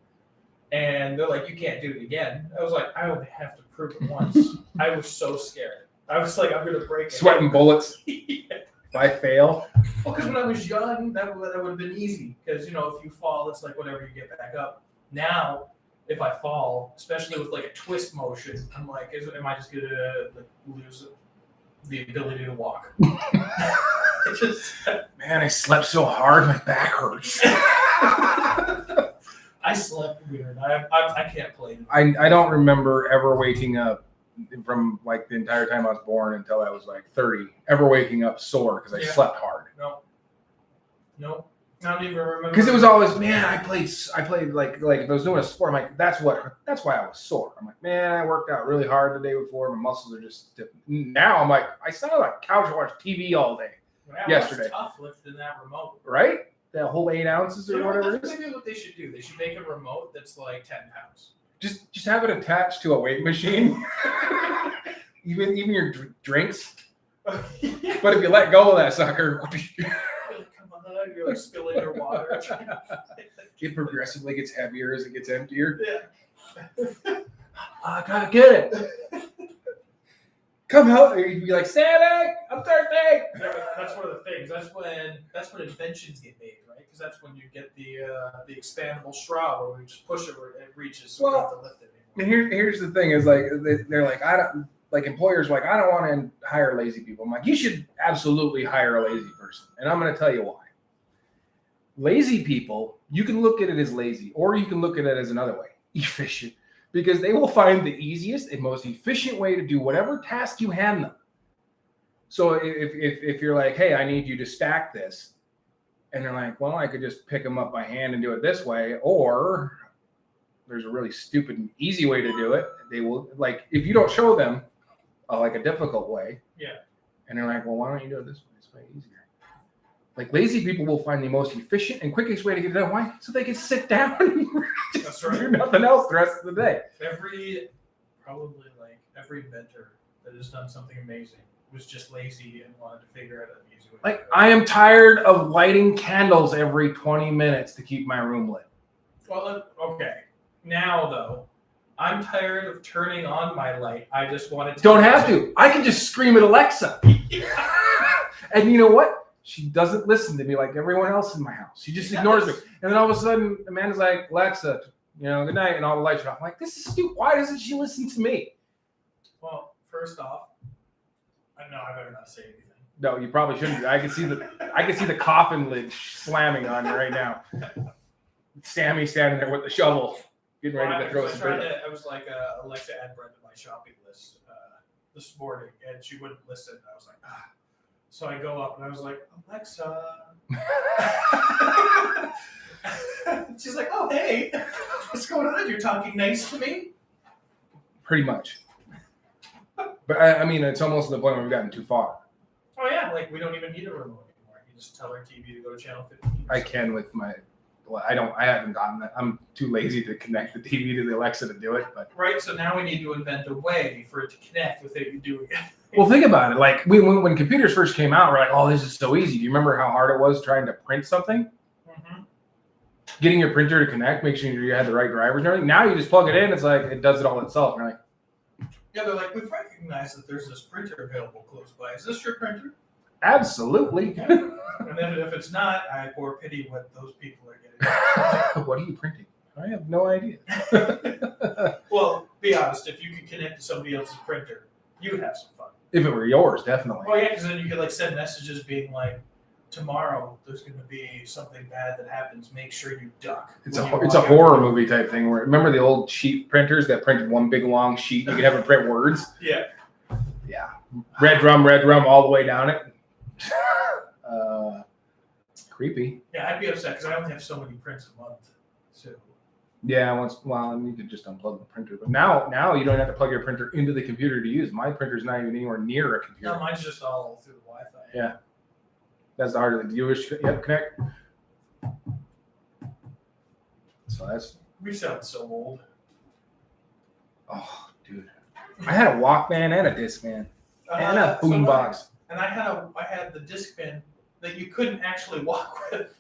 And they're like, you can't do it again. I was like, I only have to prove it once. I was so scared. I was like, I'm going to break it. Sweating bullets. Yeah. If I fail. Well, because when I was young, that would have been easy. Because, if you fall, it's like whatever, you get back up. Now, if I fall, especially with like a twist motion, I'm like, am I just going to lose the ability to walk? It just... Man, I slept so hard, my back hurts. I slept weird. I can't play. I don't remember ever waking up from like the entire time I was born until I was like 30, ever waking up sore because I slept hard. No. I don't even remember. Because it was always, man, I played like if I was doing a sport, I'm like, that's why I was sore. I'm like, man, I worked out really hard the day before. My muscles are just stiff. Now I'm like, I sat on the couch and watched TV all day yesterday. Tough lifting that remote. Right? That whole 8 ounces or whatever it is. Maybe what they should do. They should make a remote that's like 10 pounds. Just have it attached to a weight machine. even your drinks. Yeah. But if you let go of that sucker, come on, you're like spilling your water. It progressively gets heavier as it gets emptier. Yeah. I gotta get it. Come help me. You'd be like, Santa, I'm thirsty. That's one of the things. That's when inventions get made, right? Because that's when you get the expandable straw where we just push it where it reaches, so we don't have to lift it anymore. And here's the thing: is like they're like, like employers are like, I don't want to hire lazy people. I'm like, you should absolutely hire a lazy person. And I'm going to tell you why. Lazy people, you can look at it as lazy, or you can look at it as another way, efficient, because they will find the easiest and most efficient way to do whatever task you hand them. So if you're like, hey, I need you to stack this, and they're like, well, I could just pick them up by hand and do it this way, or there's a really stupid and easy way to do it. They will, like, if you don't show them like a difficult way, and they're like, well, why don't you do it this way? It's way easier. Like, lazy people will find the most efficient and quickest way to get it done. Why? So they can sit down and just do nothing else the rest of the day. Every inventor that has done something amazing was just lazy and wanted to figure out an easy way. Like, I am tired of lighting candles every 20 minutes to keep my room lit. Well, okay. Now, though, I'm tired of turning on my light. I just want to... Don't have to. I can just scream at Alexa. And you know what? She doesn't listen to me like everyone else in my house. She just ignores me. And then all of a sudden, Amanda's like, Alexa, good night, and all the lights are off. I'm like, this is stupid. Why doesn't she listen to me? Well, first off, no, I better not say anything. No, you probably shouldn't. I can see the coffin lid slamming on you right now. Sammy standing there with the shovel, getting ready to throw some dirt. I was like, Alexa, add bread to my shopping list this morning, and she wouldn't listen. I was like, ah. So I go up and I was like, Alexa. She's like, oh, hey, what's going on? You're talking nice to me? Pretty much. But I mean, it's almost to the point where we've gotten too far. Oh, yeah. Like, we don't even need a remote anymore. You just tell our TV to go to channel 15. I can with my... Well, I haven't gotten that. I'm too lazy to connect the TV to the Alexa to do it. But right, so now we need to invent a way for it to connect without you doing it. Well, think about it. Like, when computers first came out, we're like, oh, this is so easy. Do you remember how hard it was trying to print something? Mm-hmm. Getting your printer to connect, make sure you had the right drivers and everything. Now you just plug it in. It's like, it does it all itself. And you're like, yeah, they're like, we've recognized that there's this printer available close by. Is this your printer? Absolutely. Yeah. And then if it's not, I poor pity what those people are getting. What are you printing? I have no idea. Well, be honest. If you could connect to somebody else's printer, you would have some fun. If it were yours, definitely. Oh, yeah, because then you could, like, send messages being like, tomorrow there's going to be something bad that happens. Make sure you duck. It's a horror movie type thing. Where remember the old sheet printers that printed one big long sheet? You could have it print words. Yeah. Yeah. Red rum, all the way down it. Creepy. Yeah, I'd be upset because I only have so many prints a month. So. Yeah, you could just unplug the printer. But now you don't have to plug your printer into the computer to use. My printer's not even anywhere near a computer. No, mine's just all through the Wi-Fi. Yeah. That's the heart of the Jewish connect. So that's... We sound so old. Oh, dude. I had a Walkman and a Discman. And a boombox. And I had the Discman that you couldn't actually walk with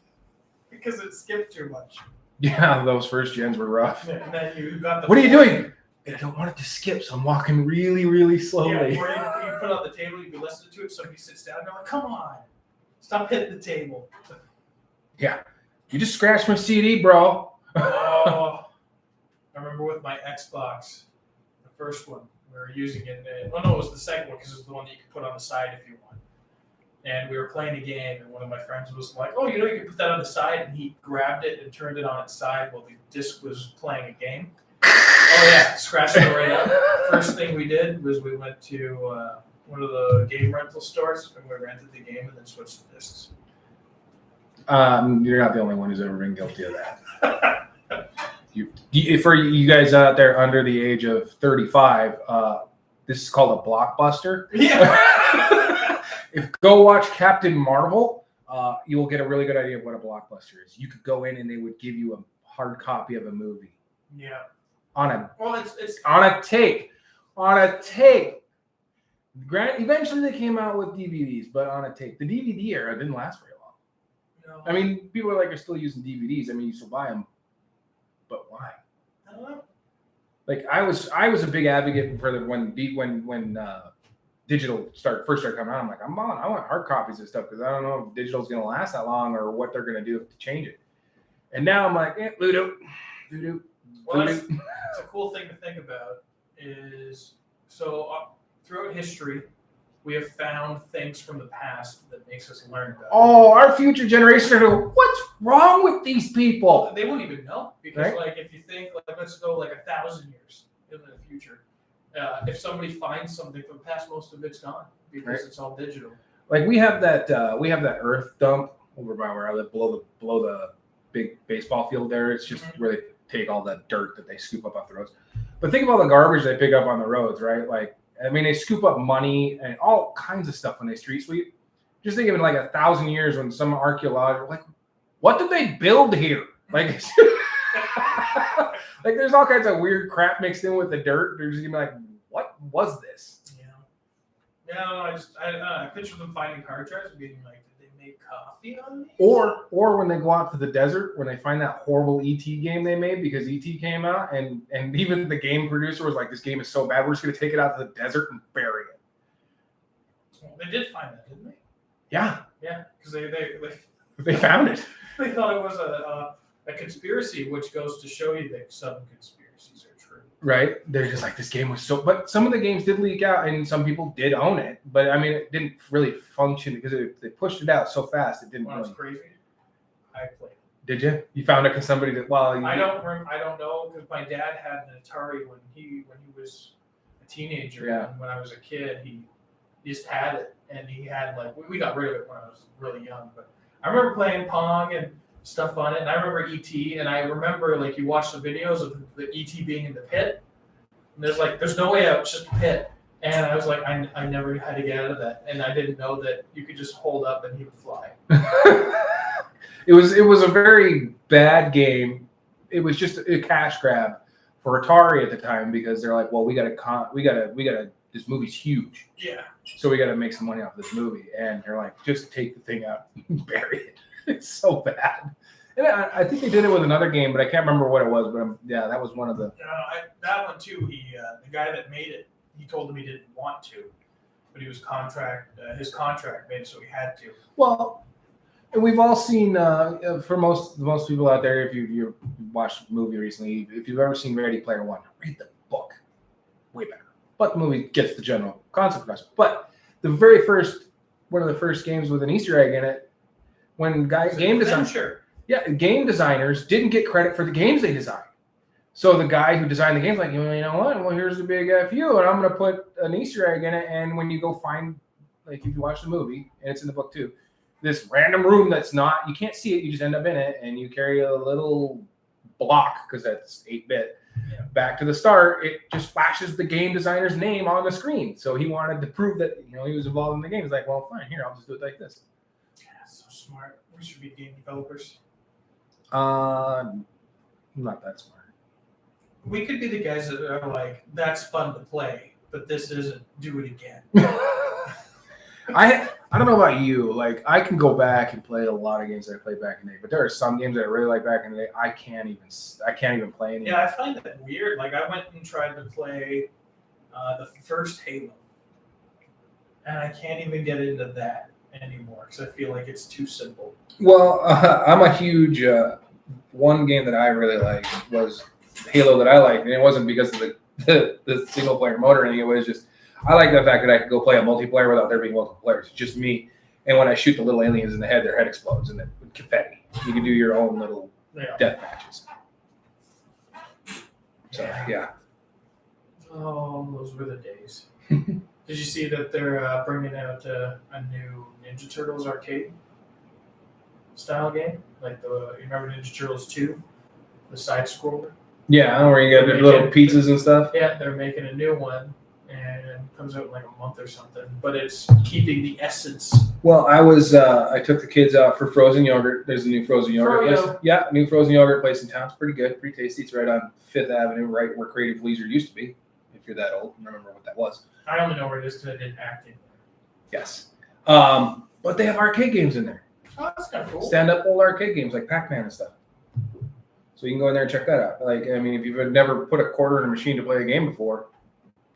because it skipped too much. Yeah, those first gens were rough. Yeah, and then you got the... What are you doing? I don't want it to skip, so I'm walking really, really slowly. Yeah, or you put it on the table, you be listening to it, somebody sits down, and they're like, come on, stop hitting the table. Yeah. You just scratched my CD, bro. Oh, I remember with my Xbox, the first one, we were using it. It was the second one because it was the one that you could put on the side if you want. And we were playing a game, and one of my friends was like, oh, you can put that on the side. And he grabbed it and turned it on its side while the disc was playing a game. Oh, yeah, scratched it right up. First thing we did was we went to one of the game rental stores, and we rented the game and then switched the discs. You're not the only one who's ever been guilty of that. For you guys out there under the age of 35, this is called a blockbuster. Yeah. Go watch Captain Marvel. You will get a really good idea of what a blockbuster is. You could go in and they would give you a hard copy of a movie. Yeah. It's on a tape. Eventually they came out with DVDs, but on a tape. The DVD era didn't last very long. No. I mean, people are still using DVDs. I mean, you still buy them, but why? I don't know. Like I was a big advocate for when digital first started coming out. I'm like, I want hard copies of stuff because I don't know if digital's going to last that long or what they're going to do to change it. And now I'm like, voodoo. Well, it's a cool thing to think about is, so throughout history, we have found things from the past that makes us learn about. Oh, our future generation are going, what's wrong with these people? Well, they won't even know because, like, if you think, like, let's go like 1,000 years into the future. If somebody finds something from the past, most of it's gone because it's all digital. Like we have that earth dump over by where I live, below the big baseball field. There, it's just where they take all that dirt that they scoop up off the roads. But think of all the garbage they pick up on the roads, right? Like, I mean, they scoop up money and all kinds of stuff when they street sweep. Just think of it like 1,000 years when some archaeologists like, what did they build here? Like, like there's all kinds of weird crap mixed in with the dirt. They're just gonna be like, what was this? Yeah, I picture them finding hard drives and being like, did they make coffee on these? Or when they go out to the desert, when they find that horrible ET game they made because ET came out and even the game producer was like, this game is so bad, we're just going to take it out to the desert and bury it. Well, they did find that, didn't they? Yeah. Yeah, because they found it. They thought it was a conspiracy, which goes to show you that some conspiracies are true. Right? They're just like, this game was so... But some of the games did leak out, and some people did own it. But, I mean, it didn't really function because they pushed it out so fast, it didn't Well, really... That's crazy. I played it. Did you? You found it because somebody did... Well, I don't know, because my dad had an Atari when he was a teenager. Yeah. And when I was a kid, he just had it. And he had, like... We got rid of it when I was really young. But I remember playing Pong and stuff on it. And I remember E.T. And I remember, like, you watch the videos of the E.T. being in the pit. And there's no way out. It's just a pit. And I was like, I never had to get out of that. And I didn't know that you could just hold up and he would fly. It was a very bad game. It was just a cash grab for Atari at the time because they're like, well, we gotta. This movie's huge. Yeah. So we gotta make some money off this movie, and they're like, just take the thing out and bury it. It's so bad. And I think they did it with another game, but I can't remember what it was. But yeah, that was one of the. That one too. The guy that made it, he told him he didn't want to, but he was his contract made it so he had to. Well, and we've all seen for most people out there, if you watched the movie recently, if you've ever seen Ready Player One, read the book. Way better. But the movie gets the general concept across. But one of the first games with an Easter egg in it, when game designers didn't get credit for the games they designed. So the guy who designed the game's like, you know what? Well, here's the big FU, and I'm going to put an Easter egg in it. And when you go find, like, if you watch the movie, and it's in the book too, this random room that's not, you can't see it, you just end up in it, and you carry a little block, because that's 8-bit, back to the start, it just flashes the game designer's name on the screen. So he wanted to prove that, he was involved in the game. He's like, well, fine, here, I'll just do it like this. Yeah, so smart. We should be game developers. Not that smart. We could be the guys that are like, that's fun to play, but this isn't, do it again. I don't know about you. Like, I can go back and play a lot of games that I played back in the day, but there are some games that I really like back in the day. I can't even play anymore. Yeah, I find that weird. Like, I went and tried to play the first Halo, and I can't even get into that anymore because I feel like it's too simple. Well, I'm a huge one game that I really liked was Halo that I liked, and it wasn't because of the single player mode or anything. It was just I like the fact that I could go play a multiplayer without there being multiple players. It's just me. And when I shoot the little aliens in the head, their head explodes and then confetti. You can do your own little death matches. So, yeah. Oh, those were the days. Did you see that they're bringing out a new Ninja Turtles arcade style game? Like you remember Ninja Turtles 2? The side scroller? Yeah, where you got the little pizzas and stuff? Yeah, they're making a new one. And it comes out in like a month or something, but it's keeping the essence. Well, I took the kids out for frozen yogurt. There's a new frozen yogurt place. Yeah, new frozen yogurt place in town. It's pretty good, pretty tasty. It's right on 5th Avenue, right where Creative Leisure used to be. If you're that old, remember what that was. I only know where it is because I did acting. Yes. But they have arcade games in there. Oh, that's kind of cool. Stand-up old arcade games like Pac-Man and stuff. So you can go in there and check that out. Like, I mean, if you've never put a quarter in a machine to play a game before,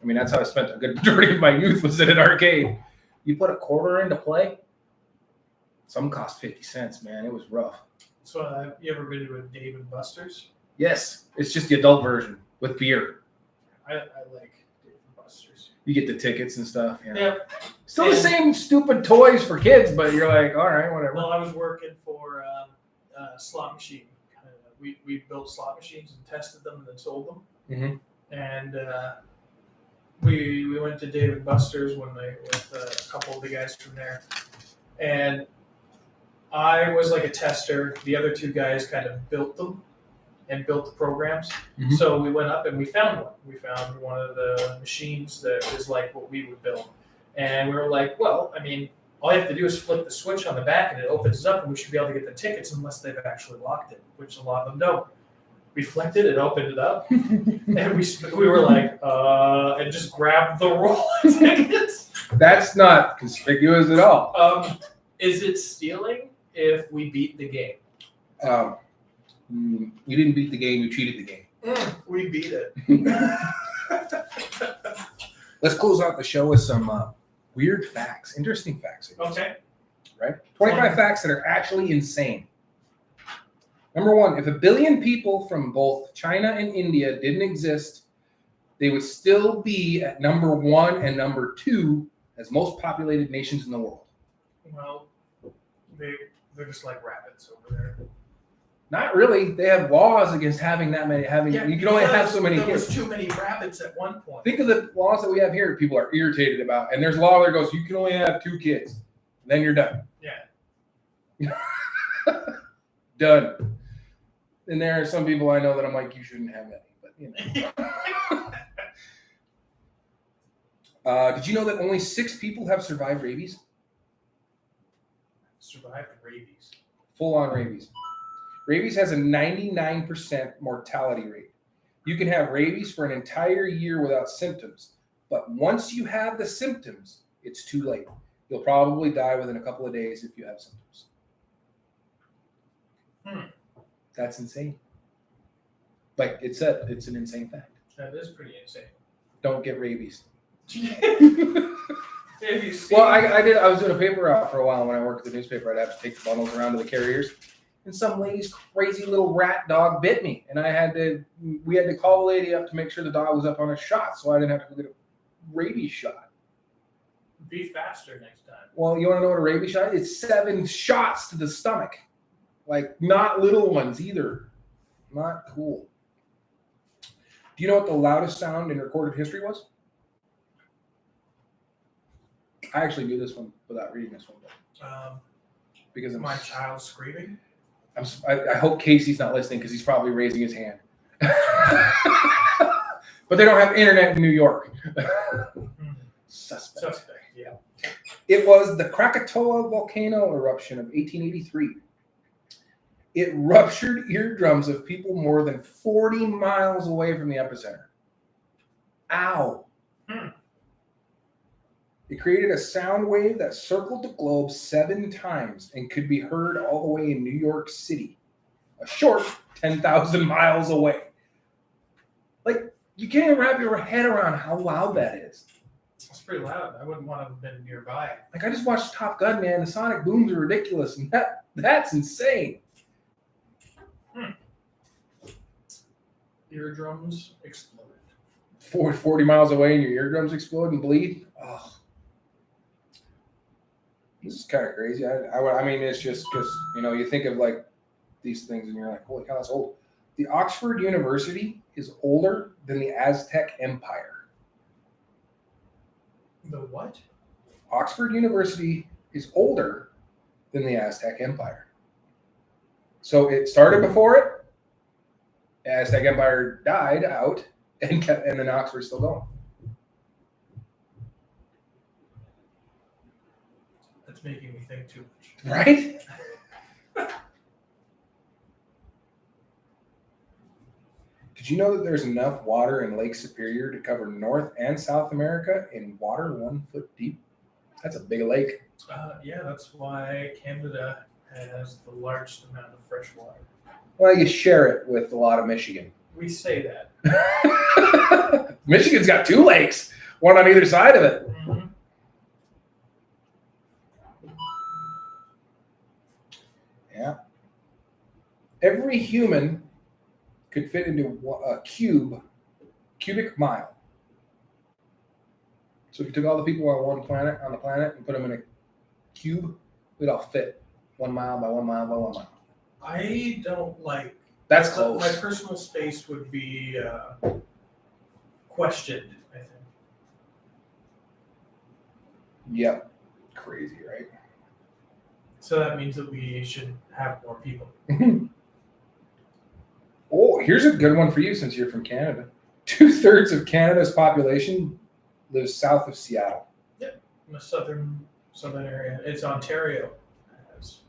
I mean, that's how I spent a good majority of my youth was in an arcade. You put a quarter in to play, some cost 50 cents, man. It was rough. So have you ever been to a Dave & Buster's? Yes. It's just the adult version with beer. I like Dave & Buster's. You get the tickets and stuff. Yep. Still the same stupid toys for kids, but you're like, all right, whatever. Well, I was working for a slot machine. We built slot machines and tested them and then sold them. Mm-hmm. And we went to Dave and Buster's with a couple of the guys from there. And I was like a tester. The other two guys kind of built them and built the programs. Mm-hmm. So we went up and we found one. We found one of the machines that was like what we would build. And we were like, well, I mean, all you have to do is flip the switch on the back and it opens up and we should be able to get the tickets unless they've actually locked it, which a lot of them don't. We flicked it opened it up, and we were like, and just grabbed the roll of tickets. That's not conspicuous at all. Is it stealing if we beat the game? You didn't beat the game, you cheated the game. We beat it. Let's close out the show with some weird facts, interesting facts. Okay. Right? 25 facts that are actually insane. Number 1, if 1 billion people from both China and India didn't exist, they would still be at number 1 and number 2 as most populated nations in the world. Well, they're just like rabbits over there. Not really. They have laws against having that many. You can only have so many kids. There kids. was too many rabbits at one point. Think of the laws that we have here. People are irritated about, and there's a law that goes, you can only have 2 kids. Then you're done. Yeah. Done. And there are some people I know that I'm like, you shouldn't have any, but you know. Did you know that only 6 people have survived rabies? Survived rabies. Full-on rabies. Rabies has a 99% mortality rate. You can have rabies for an entire year without symptoms, but once you have the symptoms, it's too late. You'll probably die within a couple of days if you have symptoms. That's insane. Like it's an insane fact. That is pretty insane. Don't get rabies. Well, I was doing a paper route for a while when I worked at the newspaper. I'd have to take the bundles around to the carriers, and some lady's crazy little rat dog bit me, and we had to call the lady up to make sure the dog was up on a shot, so I didn't have to go get a rabies shot. Be faster next time. Well, you want to know what a rabies shot is? It's 7 shots to the stomach. Like, not little ones either. Not cool. Do you know what the loudest sound in recorded history was? I actually knew this one without reading this one. Because my child screaming? I hope Casey's not listening because he's probably raising his hand. But they don't have internet in New York. Suspect, yeah. It was the Krakatoa volcano eruption of 1883. It ruptured eardrums of people more than 40 miles away from the epicenter. Ow. It created a sound wave that circled the globe 7 times and could be heard all the way in New York City, a short 10,000 miles away. Like, you can't even wrap your head around how loud that is. It's pretty loud. I wouldn't want to have been nearby. Like, I just watched Top Gun, man. The sonic booms are ridiculous, and that's insane. Eardrums exploded. 40 miles away and your eardrums explode and bleed? Oh. This is kind of crazy. I mean, it's just because, you think of like these things and you're like, holy cow, that's old. The Oxford University is older than the Aztec Empire. The what? Oxford University is older than the Aztec Empire. So it started before it. The Aztec Empire died out, and then Oxford's still going. That's making me think too much. Right? Did you know that there's enough water in Lake Superior to cover North and South America in water 1 foot deep? That's a big lake. Yeah, that's why Canada has the largest amount of fresh water. Well, you share it with a lot of Michigan. We say that. Michigan's got 2 lakes, one on either side of it. Mm-hmm. Yeah. Every human could fit into a cubic mile. So if you took all the people on the planet, and put them in a cube, we'd all fit 1 mile by 1 mile by 1 mile. I don't like. That's close. My personal space would be questioned, I think. Yep. Crazy, right? So that means that we should have more people. Oh, here's a good one for you since you're from Canada. 2/3 of Canada's population lives south of Seattle. Yep, in the southern area. It's Ontario. Has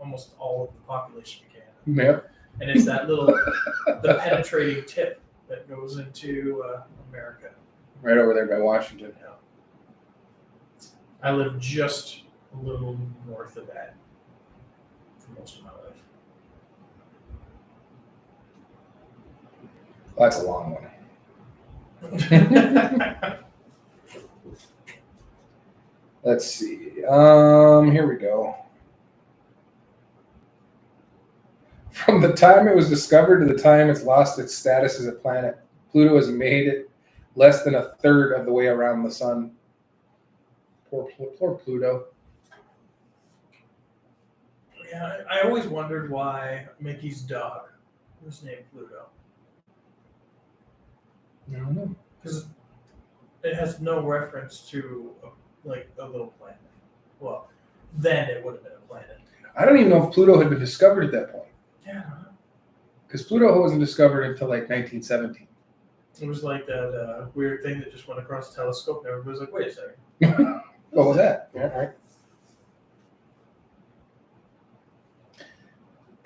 almost all of the population of Canada. Yep. And it's that little, the penetrating tip that goes into America. Right over there by Washington. Yeah. I live just a little north of that for most of my life. Well, that's a long one. Let's see. Here we go. From the time it was discovered to the time it's lost its status as a planet, Pluto has made it less than 1/3 of the way around the sun. Poor Pluto. Yeah, I always wondered why Mickey's dog was named Pluto. I don't know. Because it has no reference to a little planet. Well, then it would have been a planet. I don't even know if Pluto had been discovered at that point. Yeah, I don't know. Because Pluto wasn't discovered until like 1917. It was like that weird thing that just went across the telescope, and everybody was like, "Wait a second." What was that? Yeah, right.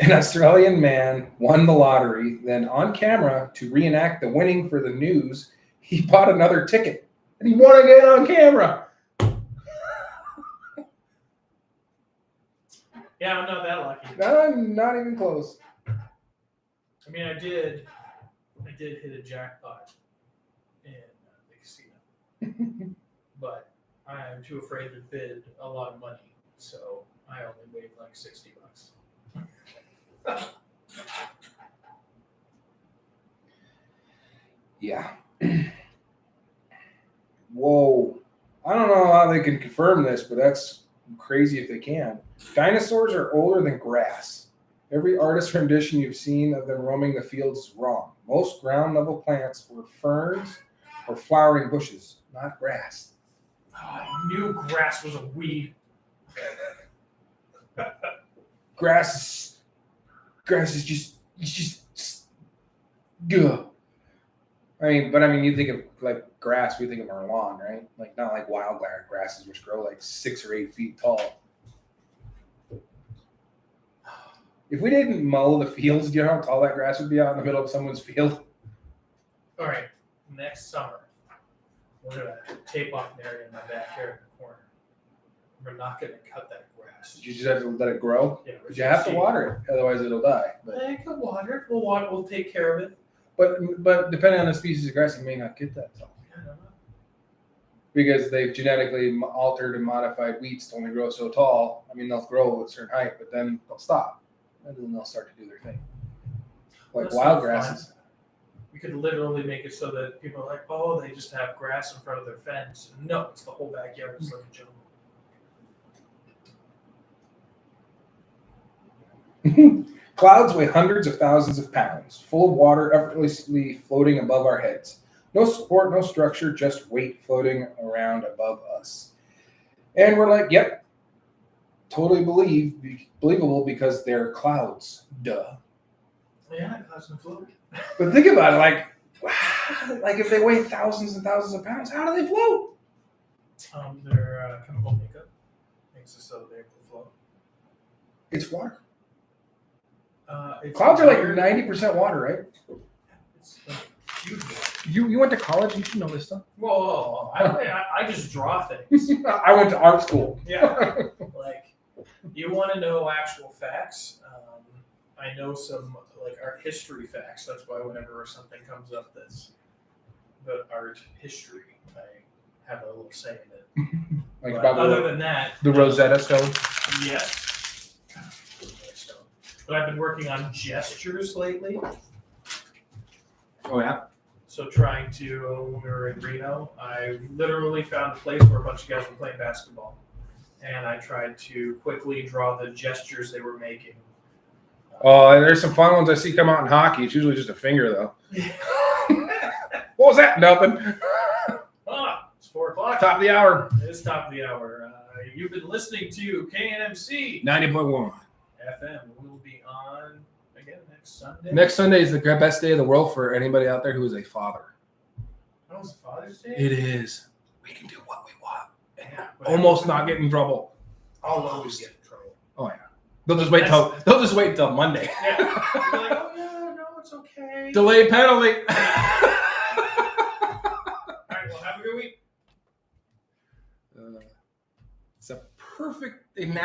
An Australian man won the lottery. Then, on camera, to reenact the winning for the news, he bought another ticket, and he won again on camera. Yeah, I'm not that lucky. No, not even close. I mean, I did hit a jackpot in the casino, but I am too afraid to bid a lot of money, so I only made like $60. Yeah. Whoa. I don't know how they can confirm this, but that's crazy if they can. Dinosaurs are older than grass. Every artist rendition you've seen of them roaming the fields is wrong. Most ground-level plants were ferns or flowering bushes, not grass. Oh, I knew grass was a weed. Grass is just good. I mean, you think of like grass, we think of our lawn, right? Like not like wild grasses which grow like 6 or 8 feet tall. If we didn't mow the fields, do you know how tall that grass would be out in the middle of someone's field? All right, next summer, we're gonna tape off an area in my backyard in the corner. We're not gonna cut that grass. You just have to let it grow. Yeah, But you have to water it, otherwise it'll die. But I can water it. We'll take care of it. but depending on the species of grass, you may not get that tall. I don't know. Because they've genetically altered and modified wheats to only grow so tall. I mean, they'll grow at a certain height, but then they'll stop. And then they'll start to do their thing. Like That's wild not grasses. fun. We could literally make it so that people are like, oh, they just have grass in front of their fence. No, it's the whole backyard. It's like a jungle. Clouds weigh hundreds of thousands of pounds, full of water effortlessly floating above our heads. No support, no structure, just weight floating around above us. And we're like, yep, totally believable because they're clouds. Duh. Yeah, clouds can float. But think about it, like if they weigh thousands and thousands of pounds, how do they float? Their chemical makeup makes it so they can float. It's water. It's Clouds are like weird. 90% water, right? It's like huge water. You went to college, you should know this stuff. Whoa, I just draw things. I went to art school. Yeah. Like, you want to know actual facts? I know some like art history facts. That's why whenever something comes up that's about art history, I have a little say in it. Like But about other than that, the Rosetta Stone. yes. But I've been working on gestures lately. Oh yeah. So trying to, when we were in Reno, I literally found a place where a bunch of guys were playing basketball. And I tried to quickly draw the gestures they were making. Oh, there's some fun ones I see come out in hockey. It's usually just a finger, though. What was that? Nothing. It's 4 o'clock. Top of the hour. It is top of the hour. You've been listening to KNMC 90.1. FM. We'll be on again next Sunday. Next Sunday is the best day of the world for anybody out there who is a father. Oh, it's Father's Day? It is. We can do what we want. Yeah, Almost not get in trouble. I'll always get in trouble. Oh yeah. They'll just wait till Monday. Yeah. You'll be like, oh yeah, no, it's okay. Delay penalty. All right, well, have a good week. It's a perfect